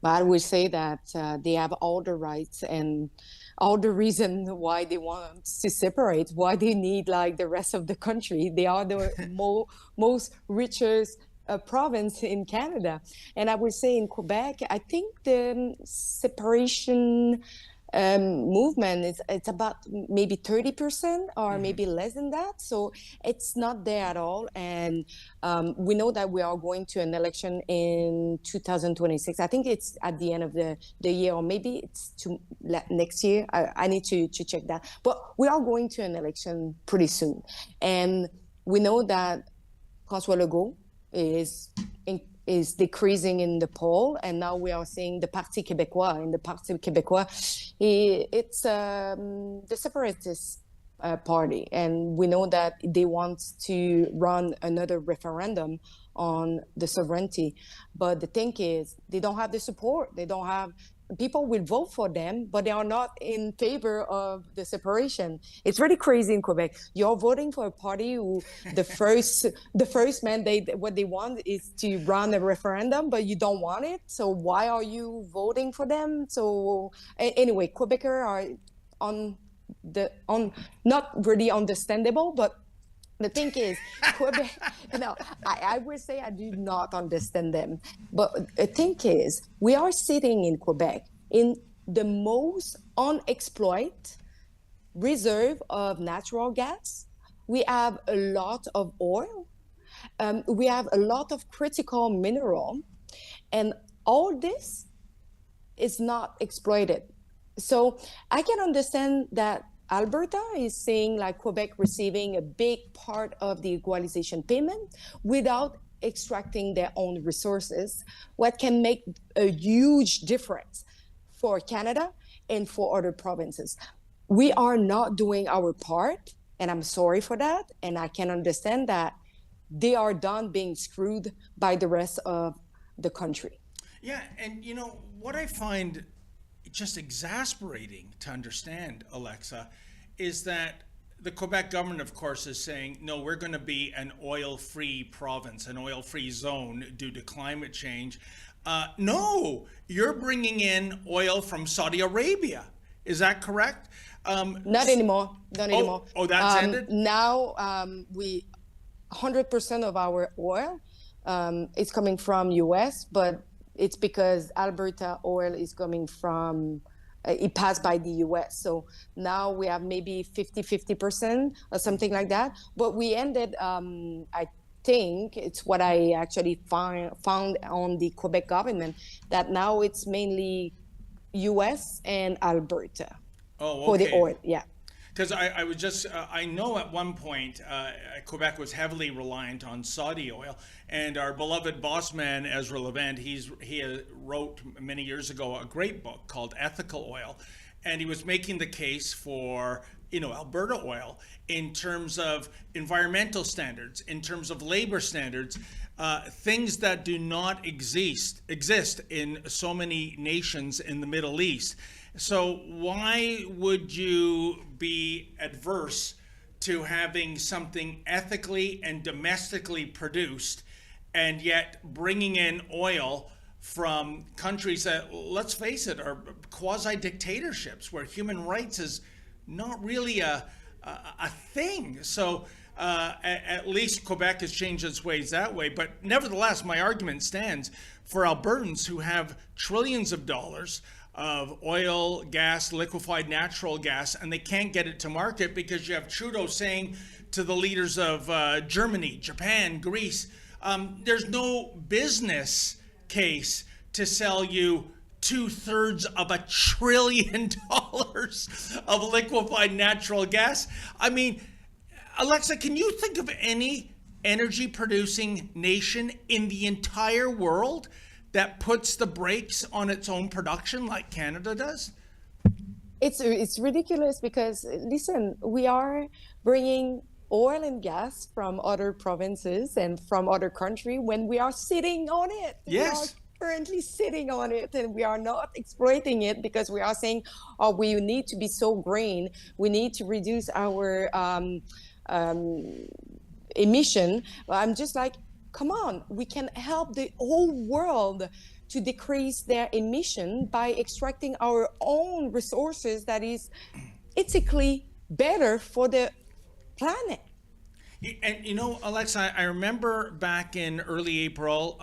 But I would say that they have all the rights and all the reason why they want to separate, why they need like the rest of the country. They are the most richest province in Canada. And I would say in Quebec, I think the separation movement it's about maybe 30% or maybe less than that, so it's not there at all. And we know that we are going to an election in 2026. I think it's at the end of the year, or maybe it's next year. I need to check that, but we are going to an election pretty soon. And we know that François Legault is decreasing in the poll, and now we are seeing the Parti Québécois. And the Parti Québécois, it's the separatists party, and we know that they want to run another referendum on the sovereignty. But the thing is, they don't have the support. They don't have people will vote for them, but they are not in favor of the separation. It's really crazy in Quebec. You're voting for a party who the first mandate, what they want is to run a referendum, but you don't want it. So why are you voting for them? So anyway, Quebecers are on not really understandable, but the thing is, Quebec, I would say I do not understand them. But the thing is, we are sitting in Quebec in the most unexploited reserve of natural gas. We have a lot of oil. We have a lot of critical mineral. And all this is not exploited. So I can understand that Alberta is saying like Quebec receiving a big part of the equalization payment without extracting their own resources, what can make a huge difference for Canada and for other provinces. We are not doing our part, and I'm sorry for that, and I can understand that they are done being screwed by the rest of the country. Yeah, and you know, what I find just exasperating to understand, Alexa, is that the Quebec government, of course, is saying, no, we're going to be an oil-free province, an oil-free zone due to climate change. No, you're bringing in oil from Saudi Arabia. Is that correct? Not anymore. Not anymore. Oh, that's ended? Now, 100% of our oil is coming from US, but it's because Alberta oil is coming from, it passed by the US. So now we have maybe 50% or something like that. But we ended, I think, it's what I actually found on the Quebec government, that now it's mainly US and Alberta for the oil, yeah. Because I was just, I know at one point Quebec was heavily reliant on Saudi oil, and our beloved boss man, Ezra Levant, he wrote many years ago a great book called Ethical Oil, and he was making the case for, you know, Alberta oil in terms of environmental standards, in terms of labor standards, things that do not exist in so many nations in the Middle East. So why would you be adverse to having something ethically and domestically produced, and yet bringing in oil from countries that, let's face it, are quasi-dictatorships where human rights is not really a thing? So at least Quebec has changed its ways that way. But nevertheless, my argument stands for Albertans who have trillions of dollars of oil, gas, liquefied natural gas, and they can't get it to market because you have Trudeau saying to the leaders of Germany, Japan, Greece, there's no business case to sell you 2/3 of $1 trillion of liquefied natural gas. I mean, Alexa, can you think of any energy producing nation in the entire world that puts the brakes on its own production like Canada does? It's ridiculous because, listen, we are bringing oil and gas from other provinces and from other countries when we are sitting on it. Yes. We are currently sitting on it, and we are not exploiting it because we are saying, oh, we need to be so green. We need to reduce our emission. I'm just like, come on, we can help the whole world to decrease their emission by extracting our own resources that is ethically better for the planet. And you know, Alexa, I remember back in early April,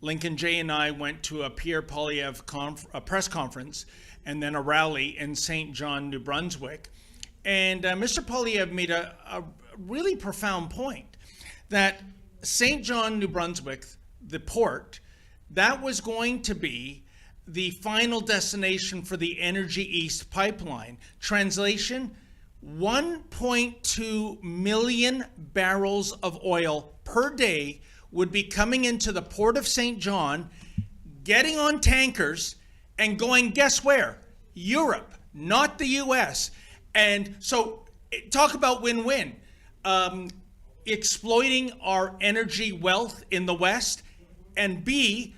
Lincoln Jay and I went to a Pierre Poilievre a press conference and then a rally in St. John, New Brunswick. And Mr. Poilievre made a really profound point that St. John, New Brunswick, the port, that was going to be the final destination for the Energy East pipeline. Translation, 1.2 million barrels of oil per day would be coming into the port of St. John, getting on tankers, and going, guess where? Europe, not the US. And so talk about win-win. Exploiting our energy wealth in the West, and B,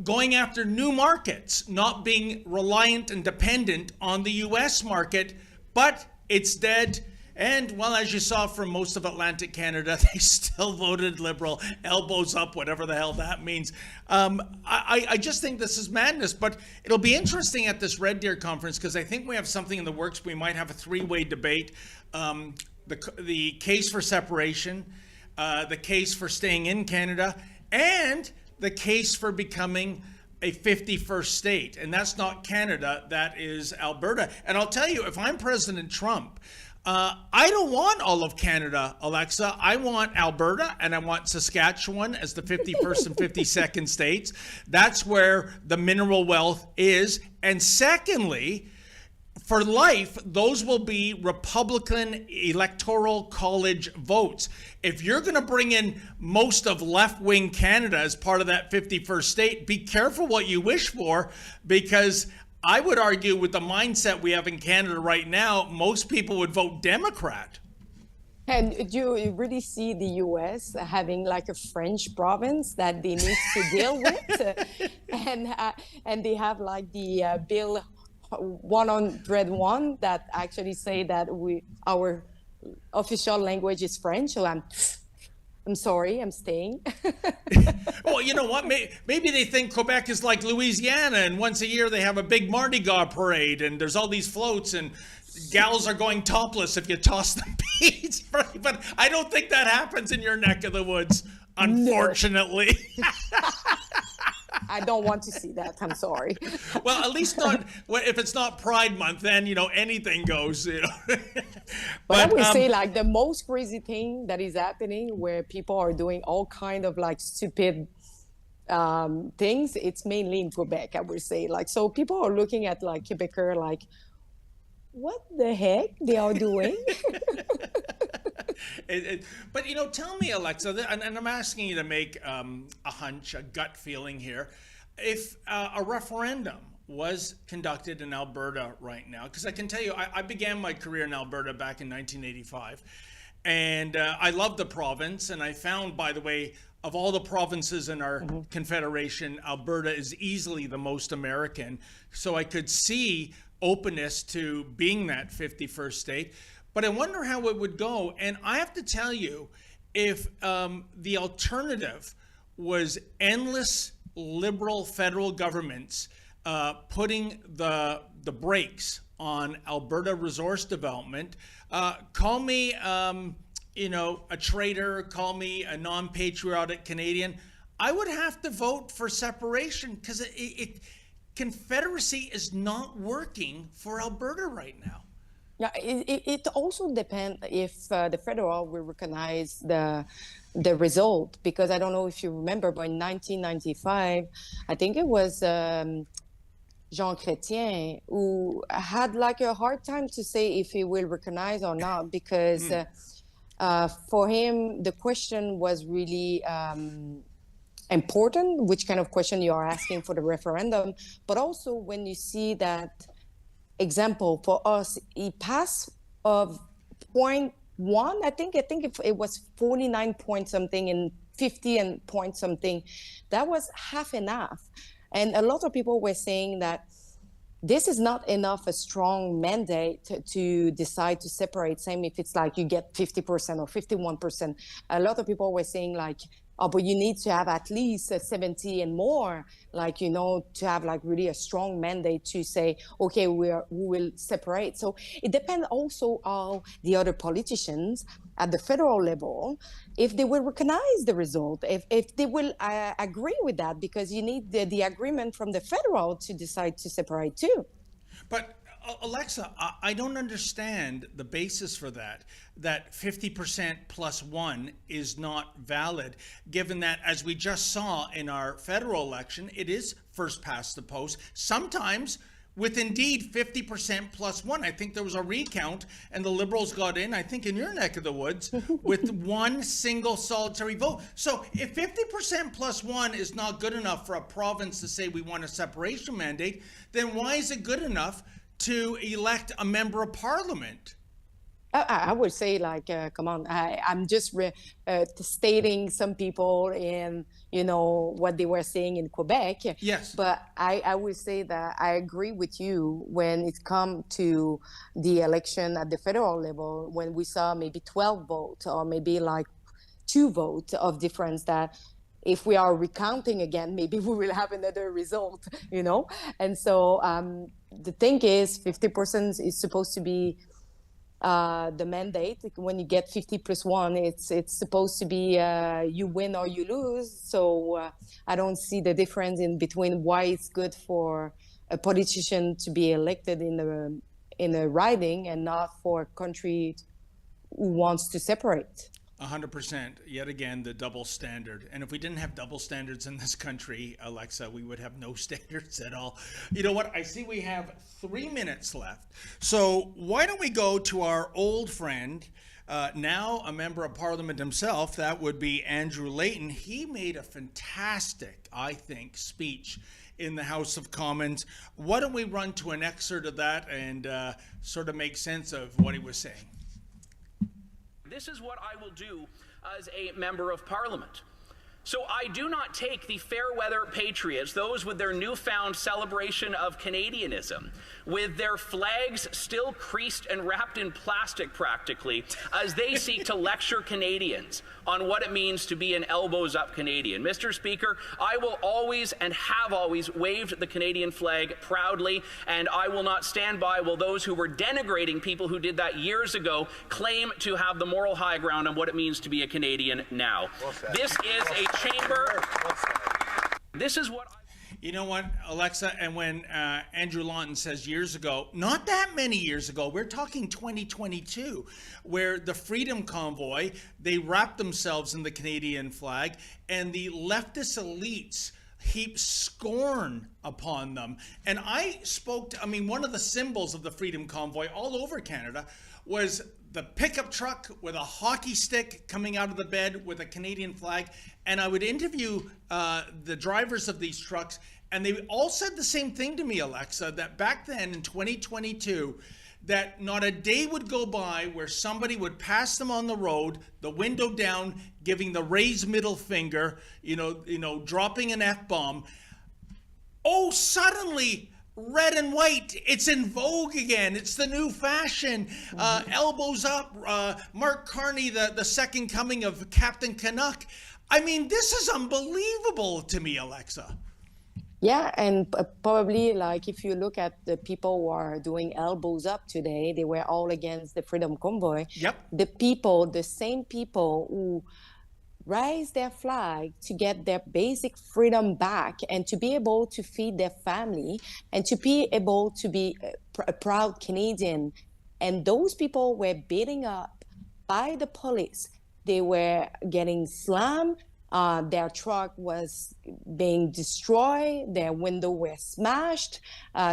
going after new markets, not being reliant and dependent on the U.S. market, but it's dead. And, well, as you saw from most of Atlantic Canada, they still voted Liberal, elbows up, whatever the hell that means. I just think this is madness. But it'll be interesting at this Red Deer conference, because I think we have something in the works. We might have a three-way debate. The case for separation, the case for staying in Canada, and the case for becoming a 51st state. And that's not Canada, that is Alberta. And I'll tell you, if I'm President Trump, I don't want all of Canada, Alexa. I want Alberta and I want Saskatchewan as the 51st and 52nd states. That's where the mineral wealth is. And secondly, for life, those will be Republican Electoral College votes. If you're going to bring in most of left-wing Canada as part of that 51st state, be careful what you wish for, because I would argue with the mindset we have in Canada right now, most people would vote Democrat. And do you really see the U.S. having like a French province that they need to deal with? And they have like the Bill 101 that actually say that our official language is French. So I'm sorry, I'm staying. Well, you know what? Maybe they think Quebec is like Louisiana, and once a year they have a big Mardi Gras parade, and there's all these floats, and gals are going topless if you toss them beads. But I don't think that happens in your neck of the woods, unfortunately. No. I don't want to see that. I'm sorry. Well, at least not if it's not Pride Month, then, you know, anything goes. You know. But I would say like the most crazy thing that is happening where people are doing all kind of like stupid things, it's mainly in Quebec, I would say. Like, so people are looking at like Quebecers like, what the heck they are doing? But, you know, tell me, Alexa, and I'm asking you to make a hunch, a gut feeling here. If a referendum was conducted in Alberta right now, because I can tell you, I began my career in Alberta back in 1985, and I love the province, and I found, by the way, of all the provinces in our confederation, Alberta is easily the most American. So I could see openness to being that 51st state. But I wonder how it would go. And I have to tell you, if the alternative was endless liberal federal governments putting the brakes on Alberta resource development, call me, you know, a traitor, call me a non-patriotic Canadian, I would have to vote for separation, because Confederacy is not working for Alberta right now. Yeah, it also depends if the federal will recognize the result, because I don't know if you remember, but in 1995, I think it was Jean Chrétien who had like a hard time to say if he will recognize or not, because for him the question was really important, which kind of question you are asking for the referendum, but also when you see that example for us, it passed of 0.1. I think it was 49 point something and 50 and point something. That was half enough. And a lot of people were saying that this is not enough, a strong mandate to decide to separate, same if it's like you get 50% or 51%. A lot of people were saying like, oh, but you need to have at least 70 and more, like, you know, to have like really a strong mandate to say, okay, we will separate. So it depends also on the other politicians at the federal level, if they will recognize the result, if they will agree with that, because you need the agreement from the federal to decide to separate too. But Alexa, I don't understand the basis for that 50% plus one is not valid, given that, as we just saw in our federal election, it is first past the post, sometimes with indeed 50% plus one. I think there was a recount and the Liberals got in, I think in your neck of the woods, with one single solitary vote. So if 50% plus one is not good enough for a province to say we want a separation mandate, then why is it good enough to elect a member of parliament? I would say, like, come on, I'm just stating some people in, what they were saying in Quebec. Yes. But I would say that I agree with you when it comes to the election at the federal level, when we saw maybe 12 votes or maybe like 2 votes of difference, that if we are recounting again, maybe we will have another result, And so the thing is, 50% is supposed to be the mandate. When you get 50 plus 1, it's supposed to be you win or you lose. So I don't see the difference in between why it's good for a politician to be elected in a riding and not for a country who wants to separate. 100%. Yet again, the double standard. And if we didn't have double standards in this country, Alexa, we would have no standards at all. You know what? I see we have 3 minutes left. So why don't we go to our old friend, now a member of Parliament himself, that would be Andrew Layton. He made a fantastic, I think, speech in the House of Commons. Why don't we run to an excerpt of that and sort of make sense of what he was saying? This is what I will do as a member of Parliament. So I do not take the fair weather patriots, those with their newfound celebration of Canadianism, with their flags still creased and wrapped in plastic practically, as they seek to lecture Canadians on what it means to be an elbows up Canadian. Mr. Speaker, I will always and have always waved the Canadian flag proudly, and I will not stand by while those who were denigrating people who did that years ago claim to have the moral high ground on what it means to be a Canadian now. This is a chamber. This is what You know what, Alexa, and when Andrew Layton says years ago, not that many years ago, we're talking 2022, where the Freedom Convoy, they wrapped themselves in the Canadian flag, and the leftist elites heap scorn upon them. And one of the symbols of the Freedom Convoy all over Canada was the pickup truck with a hockey stick coming out of the bed with a Canadian flag. And I would interview the drivers of these trucks, and they all said the same thing to me, Alexa, that back then in 2022, that not a day would go by where somebody would pass them on the road, the window down, giving the raised middle finger, dropping an F-bomb. Oh, suddenly, red and white, it's in vogue again. It's the new fashion. Elbows up, Mark Carney, the second coming of Captain Canuck. I mean, this is unbelievable to me, Alexa. Yeah, and probably, like, if you look at the people who are doing elbows up today, they were all against the Freedom Convoy. Yep. The same people who raise their flag to get their basic freedom back and to be able to feed their family and to be able to be a proud Canadian. And those people were beaten up by the police. They were getting slammed. Their truck was being destroyed. Their window were smashed.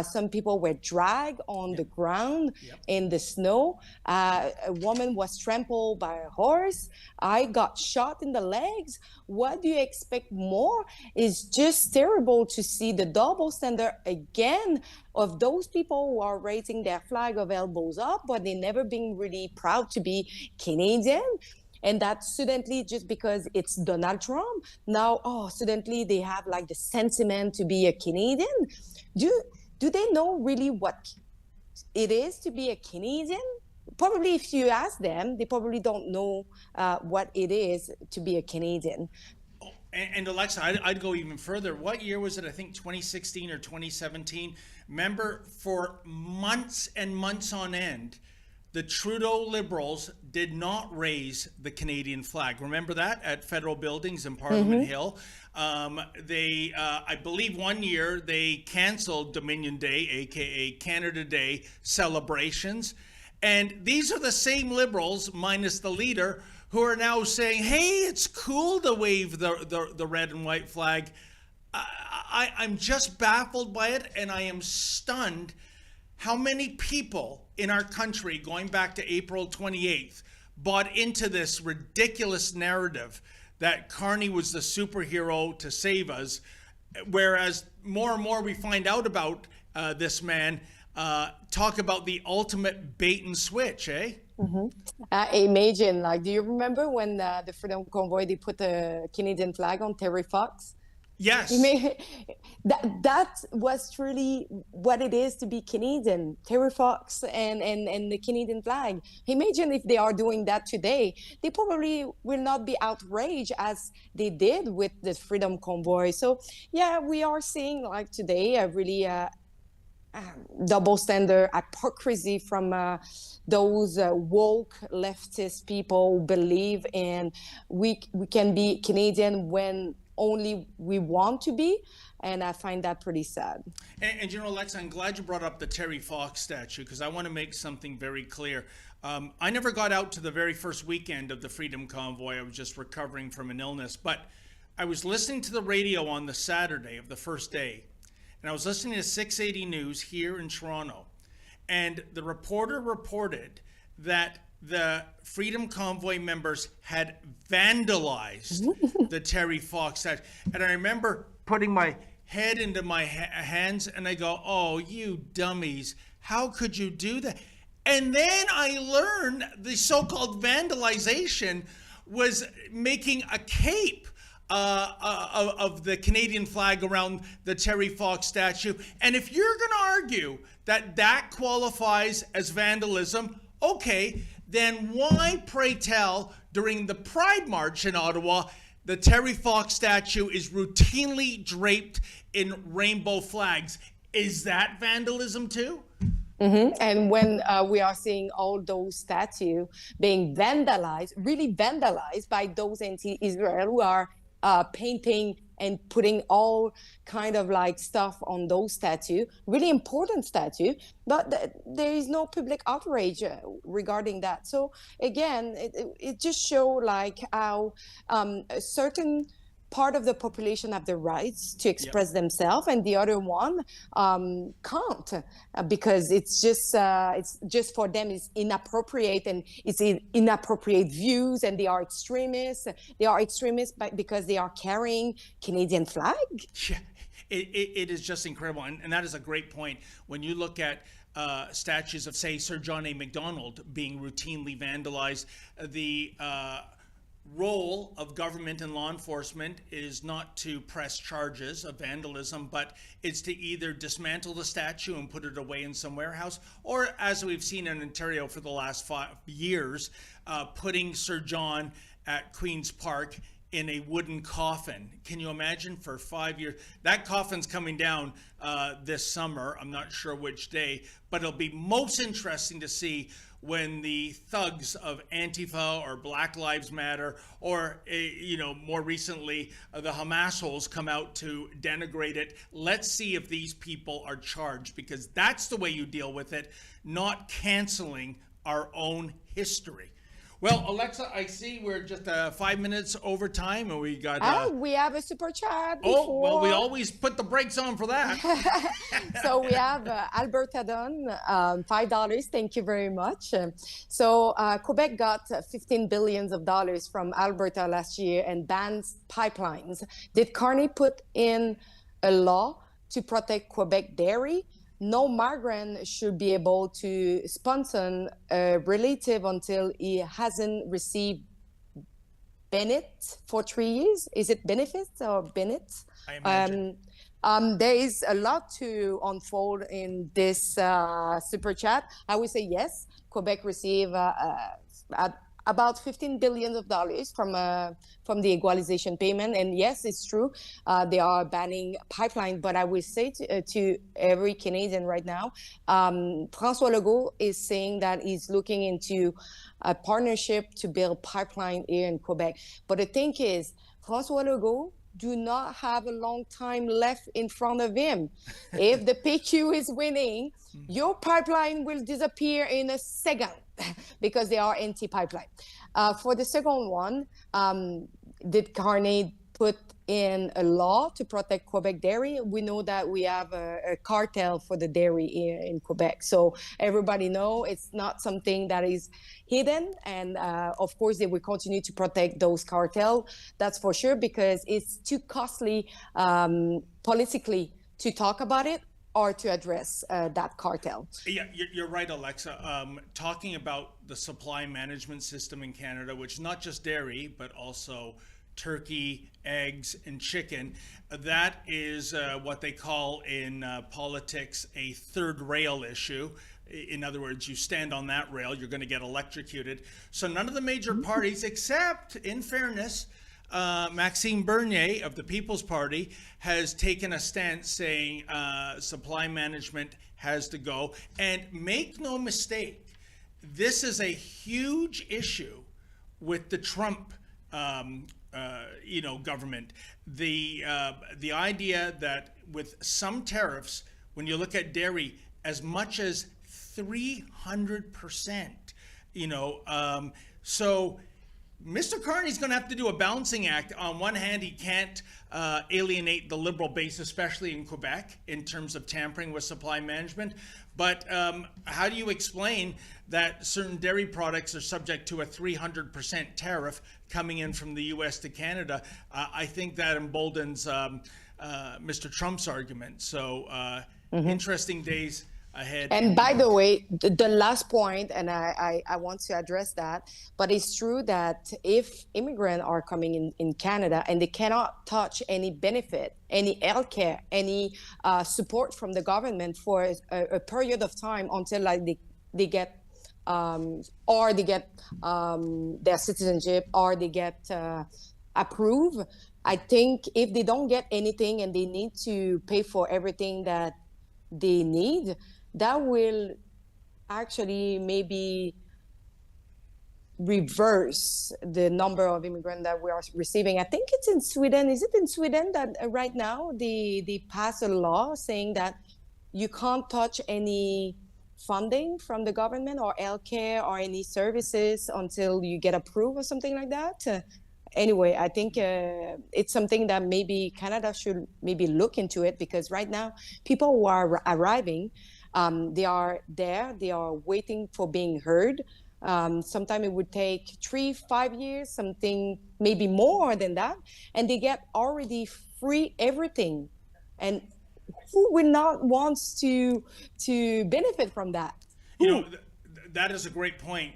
Some people were dragged on the ground in the snow. A woman was trampled by a horse. I got shot in the legs. What do you expect more? It's just terrible to see the double standard again of those people who are raising their flag of elbows up, but they never been really proud to be Canadian. And that suddenly, just because it's Donald Trump, now, suddenly they have like the sentiment to be a Canadian. Do they know really what it is to be a Canadian? Probably if you ask them, they probably don't know what it is to be a Canadian. And Alexa, I'd go even further. What year was it? I think 2016 or 2017. Remember, for months and months on end, the Trudeau Liberals did not raise the Canadian flag. Remember that at federal buildings in Parliament Hill? I believe one year they canceled Dominion Day, aka Canada Day celebrations. And these are the same Liberals, minus the leader, who are now saying, hey, it's cool to wave the red and white flag. I'm just baffled by it, and I am stunned how many people in our country, going back to April 28th, bought into this ridiculous narrative that Carney was the superhero to save us, whereas more and more we find out about this man, talk about the ultimate bait and switch, eh? Imagine, like, do you remember when the Freedom Convoy, they put a Canadian flag on Terry Fox? Yes. That was truly what it is to be Canadian, Terry Fox and the Canadian flag. Imagine if they are doing that today. They probably will not be outraged as they did with the Freedom Convoy. So yeah, we are seeing like today a really double standard hypocrisy from those woke leftist people who believe in we can be Canadian when only we want to be, and I find that pretty sad. And you know, Alexa, I'm glad you brought up the Terry Fox statue, because I want to make something very clear. I never got out to the very first weekend of the Freedom Convoy. I was just recovering from an illness, but I was listening to the radio on the Saturday of the first day, and I was listening to 680 News here in Toronto, and the reporter reported that the Freedom Convoy members had vandalized the Terry Fox statue. And I remember putting my head into my hands and I go, oh, you dummies, how could you do that? And then I learned the so-called vandalization was making a cape of the Canadian flag around the Terry Fox statue. And if you're going to argue that that qualifies as vandalism, okay, then why, pray tell, during the Pride March in Ottawa, the Terry Fox statue is routinely draped in rainbow flags? Is that vandalism too? And when we are seeing all those statues being vandalized, really vandalized by those anti-Israel who are painting and putting all kind of like stuff on those statues, really important statue, but there is no public outrage regarding that. So again, it just shows like how a certain part of the population have the rights to express themselves, and the other one can't because it's just for them is inappropriate, and it's inappropriate views, and they are extremists. They are extremists because they are carrying Canadian flag. Yeah, it is just incredible, and that is a great point. When you look at statues of, say, Sir John A. Macdonald being routinely vandalized, the role of government and law enforcement is not to press charges of vandalism, but it's to either dismantle the statue and put it away in some warehouse, or, as we've seen in Ontario for the last 5 years, putting Sir John at Queen's Park in a wooden coffin. Can you imagine, for 5 years? That coffin's coming down this summer. I'm not sure which day, but it'll be most interesting to see when the thugs of Antifa or Black Lives Matter, or more recently the Hamas holes, come out to denigrate it. Let's see if these people are charged, because that's the way you deal with it, not canceling our own history. Well, Alexa, I see we're just 5 minutes over time, and we got... we have a super chat Oh, before. well, we always put the brakes on for that. So we have Alberta Dunn, $5. Thank you very much. So Quebec got $15 billion from Alberta last year and bans pipelines. Did Carney put in a law to protect Quebec dairy? No migrant should be able to sponsor a relative until he hasn't received Bennett for 3 years. Is it benefits or Bennett? I imagine. There is a lot to unfold in this super chat. I would say yes, Quebec received about $15 billion from the equalization payment. And yes, it's true, they are banning pipeline. But I will say to every Canadian right now, François Legault is saying that he's looking into a partnership to build pipeline here in Quebec. But the thing is, François Legault do not have a long time left in front of him. If the PQ is winning, your pipeline will disappear in a second because they are anti-pipeline. For the second one, did Carney put in a law to protect Quebec dairy? We know that we have a cartel for the dairy here in Quebec. So everybody know it's not something that is hidden. And of course, they will continue to protect those cartels. That's for sure, because it's too costly politically to talk about it. or to address that cartel. Yeah, you're right, Alexa. Talking about the supply management system in Canada, which is not just dairy, but also turkey, eggs, and chicken, that is what they call in politics a third rail issue. In other words, you stand on that rail, you're going to get electrocuted. So none of the major parties, except, in fairness, Maxime Bernier of the People's Party has taken a stance saying supply management has to go. And make no mistake, this is a huge issue with the Trump government. The idea that with some tariffs, when you look at dairy, as much as 300%, so Mr. Carney's going to have to do a balancing act. On one hand, he can't alienate the Liberal base, especially in Quebec, in terms of tampering with supply management. But how do you explain that certain dairy products are subject to a 300% tariff coming in from the U.S. to Canada? I think that emboldens Mr. Trump's argument. So interesting days ahead. And by the way, the last point, and I want to address that, but it's true that if immigrants are coming in Canada and they cannot touch any benefit, any healthcare, any support from the government for a period of time until like they get or they get their citizenship or they get approved, I think if they don't get anything and they need to pay for everything that they need, that will actually maybe reverse the number of immigrants that we are receiving. I think it's in Sweden. Is it in Sweden that right now they pass a law saying that you can't touch any funding from the government or healthcare or any services until you get approved or something like that? Anyway, I think it's something that maybe Canada should maybe look into it, because right now people who are arriving, they are there, they are waiting for being heard. Sometimes it would take 3-5 years, something maybe more than that, and they get already free everything. And who would not want to benefit from that? That is a great point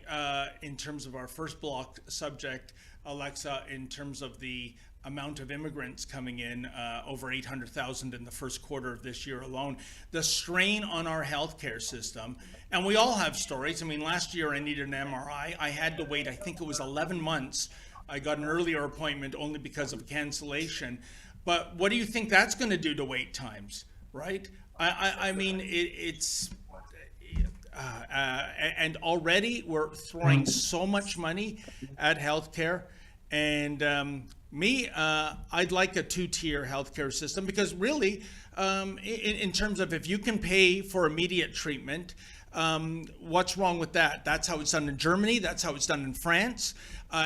in terms of our first block subject, Alexa, in terms of the amount of immigrants coming in, over 800,000 in the first quarter of this year alone. The strain on our healthcare system, and we all have stories. I mean, last year I needed an MRI. I had to wait, I think it was 11 months. I got an earlier appointment only because of cancellation. But what do you think that's going to do to wait times, right? I mean, it's... and already we're throwing so much money at healthcare. And I'd like a two-tier healthcare system, because really, in terms of if you can pay for immediate treatment, what's wrong with that? That's how it's done in Germany. That's how it's done in France.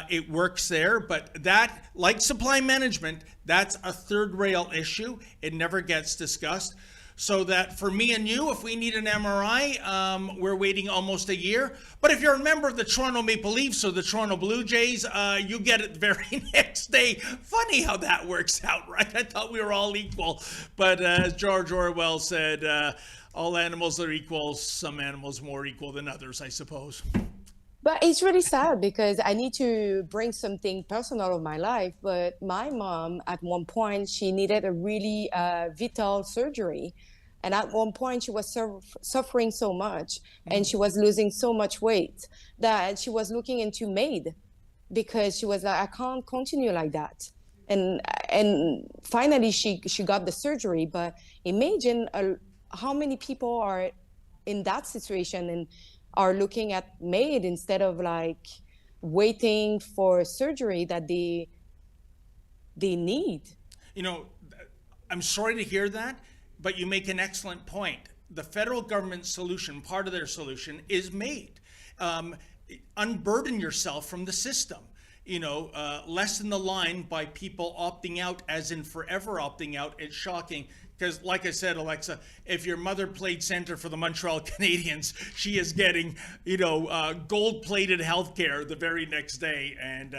It works there. But that, like supply management, that's a third rail issue. It never gets discussed. So that for me and you, if we need an MRI, we're waiting almost a year. But if you're a member of the Toronto Maple Leafs or the Toronto Blue Jays, you get it the very next day. Funny how that works out, right? I thought we were all equal. But as George Orwell said, all animals are equal, some animals more equal than others, I suppose. But it's really sad, because I need to bring something personal of my life. But my mom, at one point, she needed a really vital surgery. And at one point, she was suffering so much, and she was losing so much weight that she was looking into MAID, because she was like, I can't continue like that. And finally, she got the surgery. But imagine how many people are in that situation and are looking at MAID instead of like waiting for surgery that they need. I'm sorry to hear that, but you make an excellent point. The federal government solution, part of their solution, is MAID. Unburden yourself from the system. Lessen the line by people opting out, as in forever opting out. It's shocking. Because like I said, Alexa, if your mother played center for the Montreal Canadiens, she is getting, gold-plated health care the very next day. And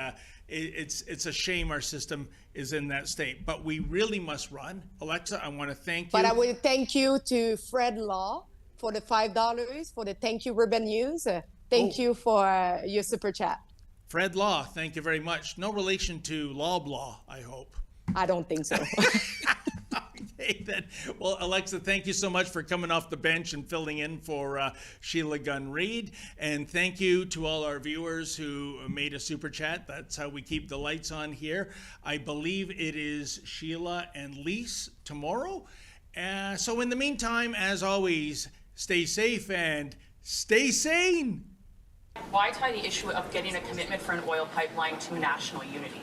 it's a shame our system is in that state. But we really must run. Alexa, I want to thank you. But I will thank you to Fred Law for the $5 for the Thank You Urban News. Thank you for your super chat. Fred Law, thank you very much. No relation to Loblaw, I hope. I don't think so. Okay, then. Well, Alexa, thank you so much for coming off the bench and filling in for Sheila Gunn-Reid. And thank you to all our viewers who made a super chat. That's how we keep the lights on here. I believe it is Sheila and Lise tomorrow. So in the meantime, as always, stay safe and stay sane. Why tie the issue of getting a commitment for an oil pipeline to national unity?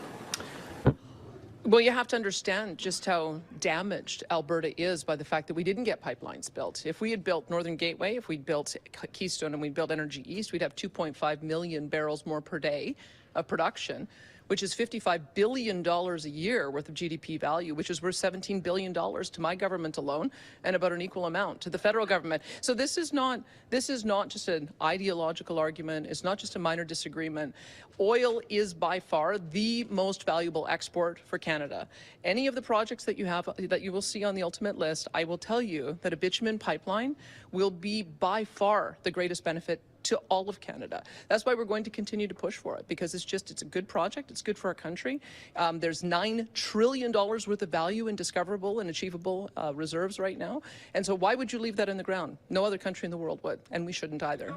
Well, you have to understand just how damaged Alberta is by the fact that we didn't get pipelines built. If we had built Northern Gateway, if we'd built Keystone and we'd built Energy East, we'd have 2.5 million barrels more per day of production, which is $55 billion a year worth of GDP value, which is worth $17 billion to my government alone, and about an equal amount to the federal government. So this is not just an ideological argument. It's not just a minor disagreement. Oil is by far the most valuable export for Canada. Any of the projects that you will see on the ultimate list, I will tell you that a bitumen pipeline will be by far the greatest benefit to all of Canada. That's why we're going to continue to push for it, because it's a good project. It's good for our country. There's $9 trillion worth of value in discoverable and achievable reserves right now. And so why would you leave that in the ground? No other country in the world would, and we shouldn't either.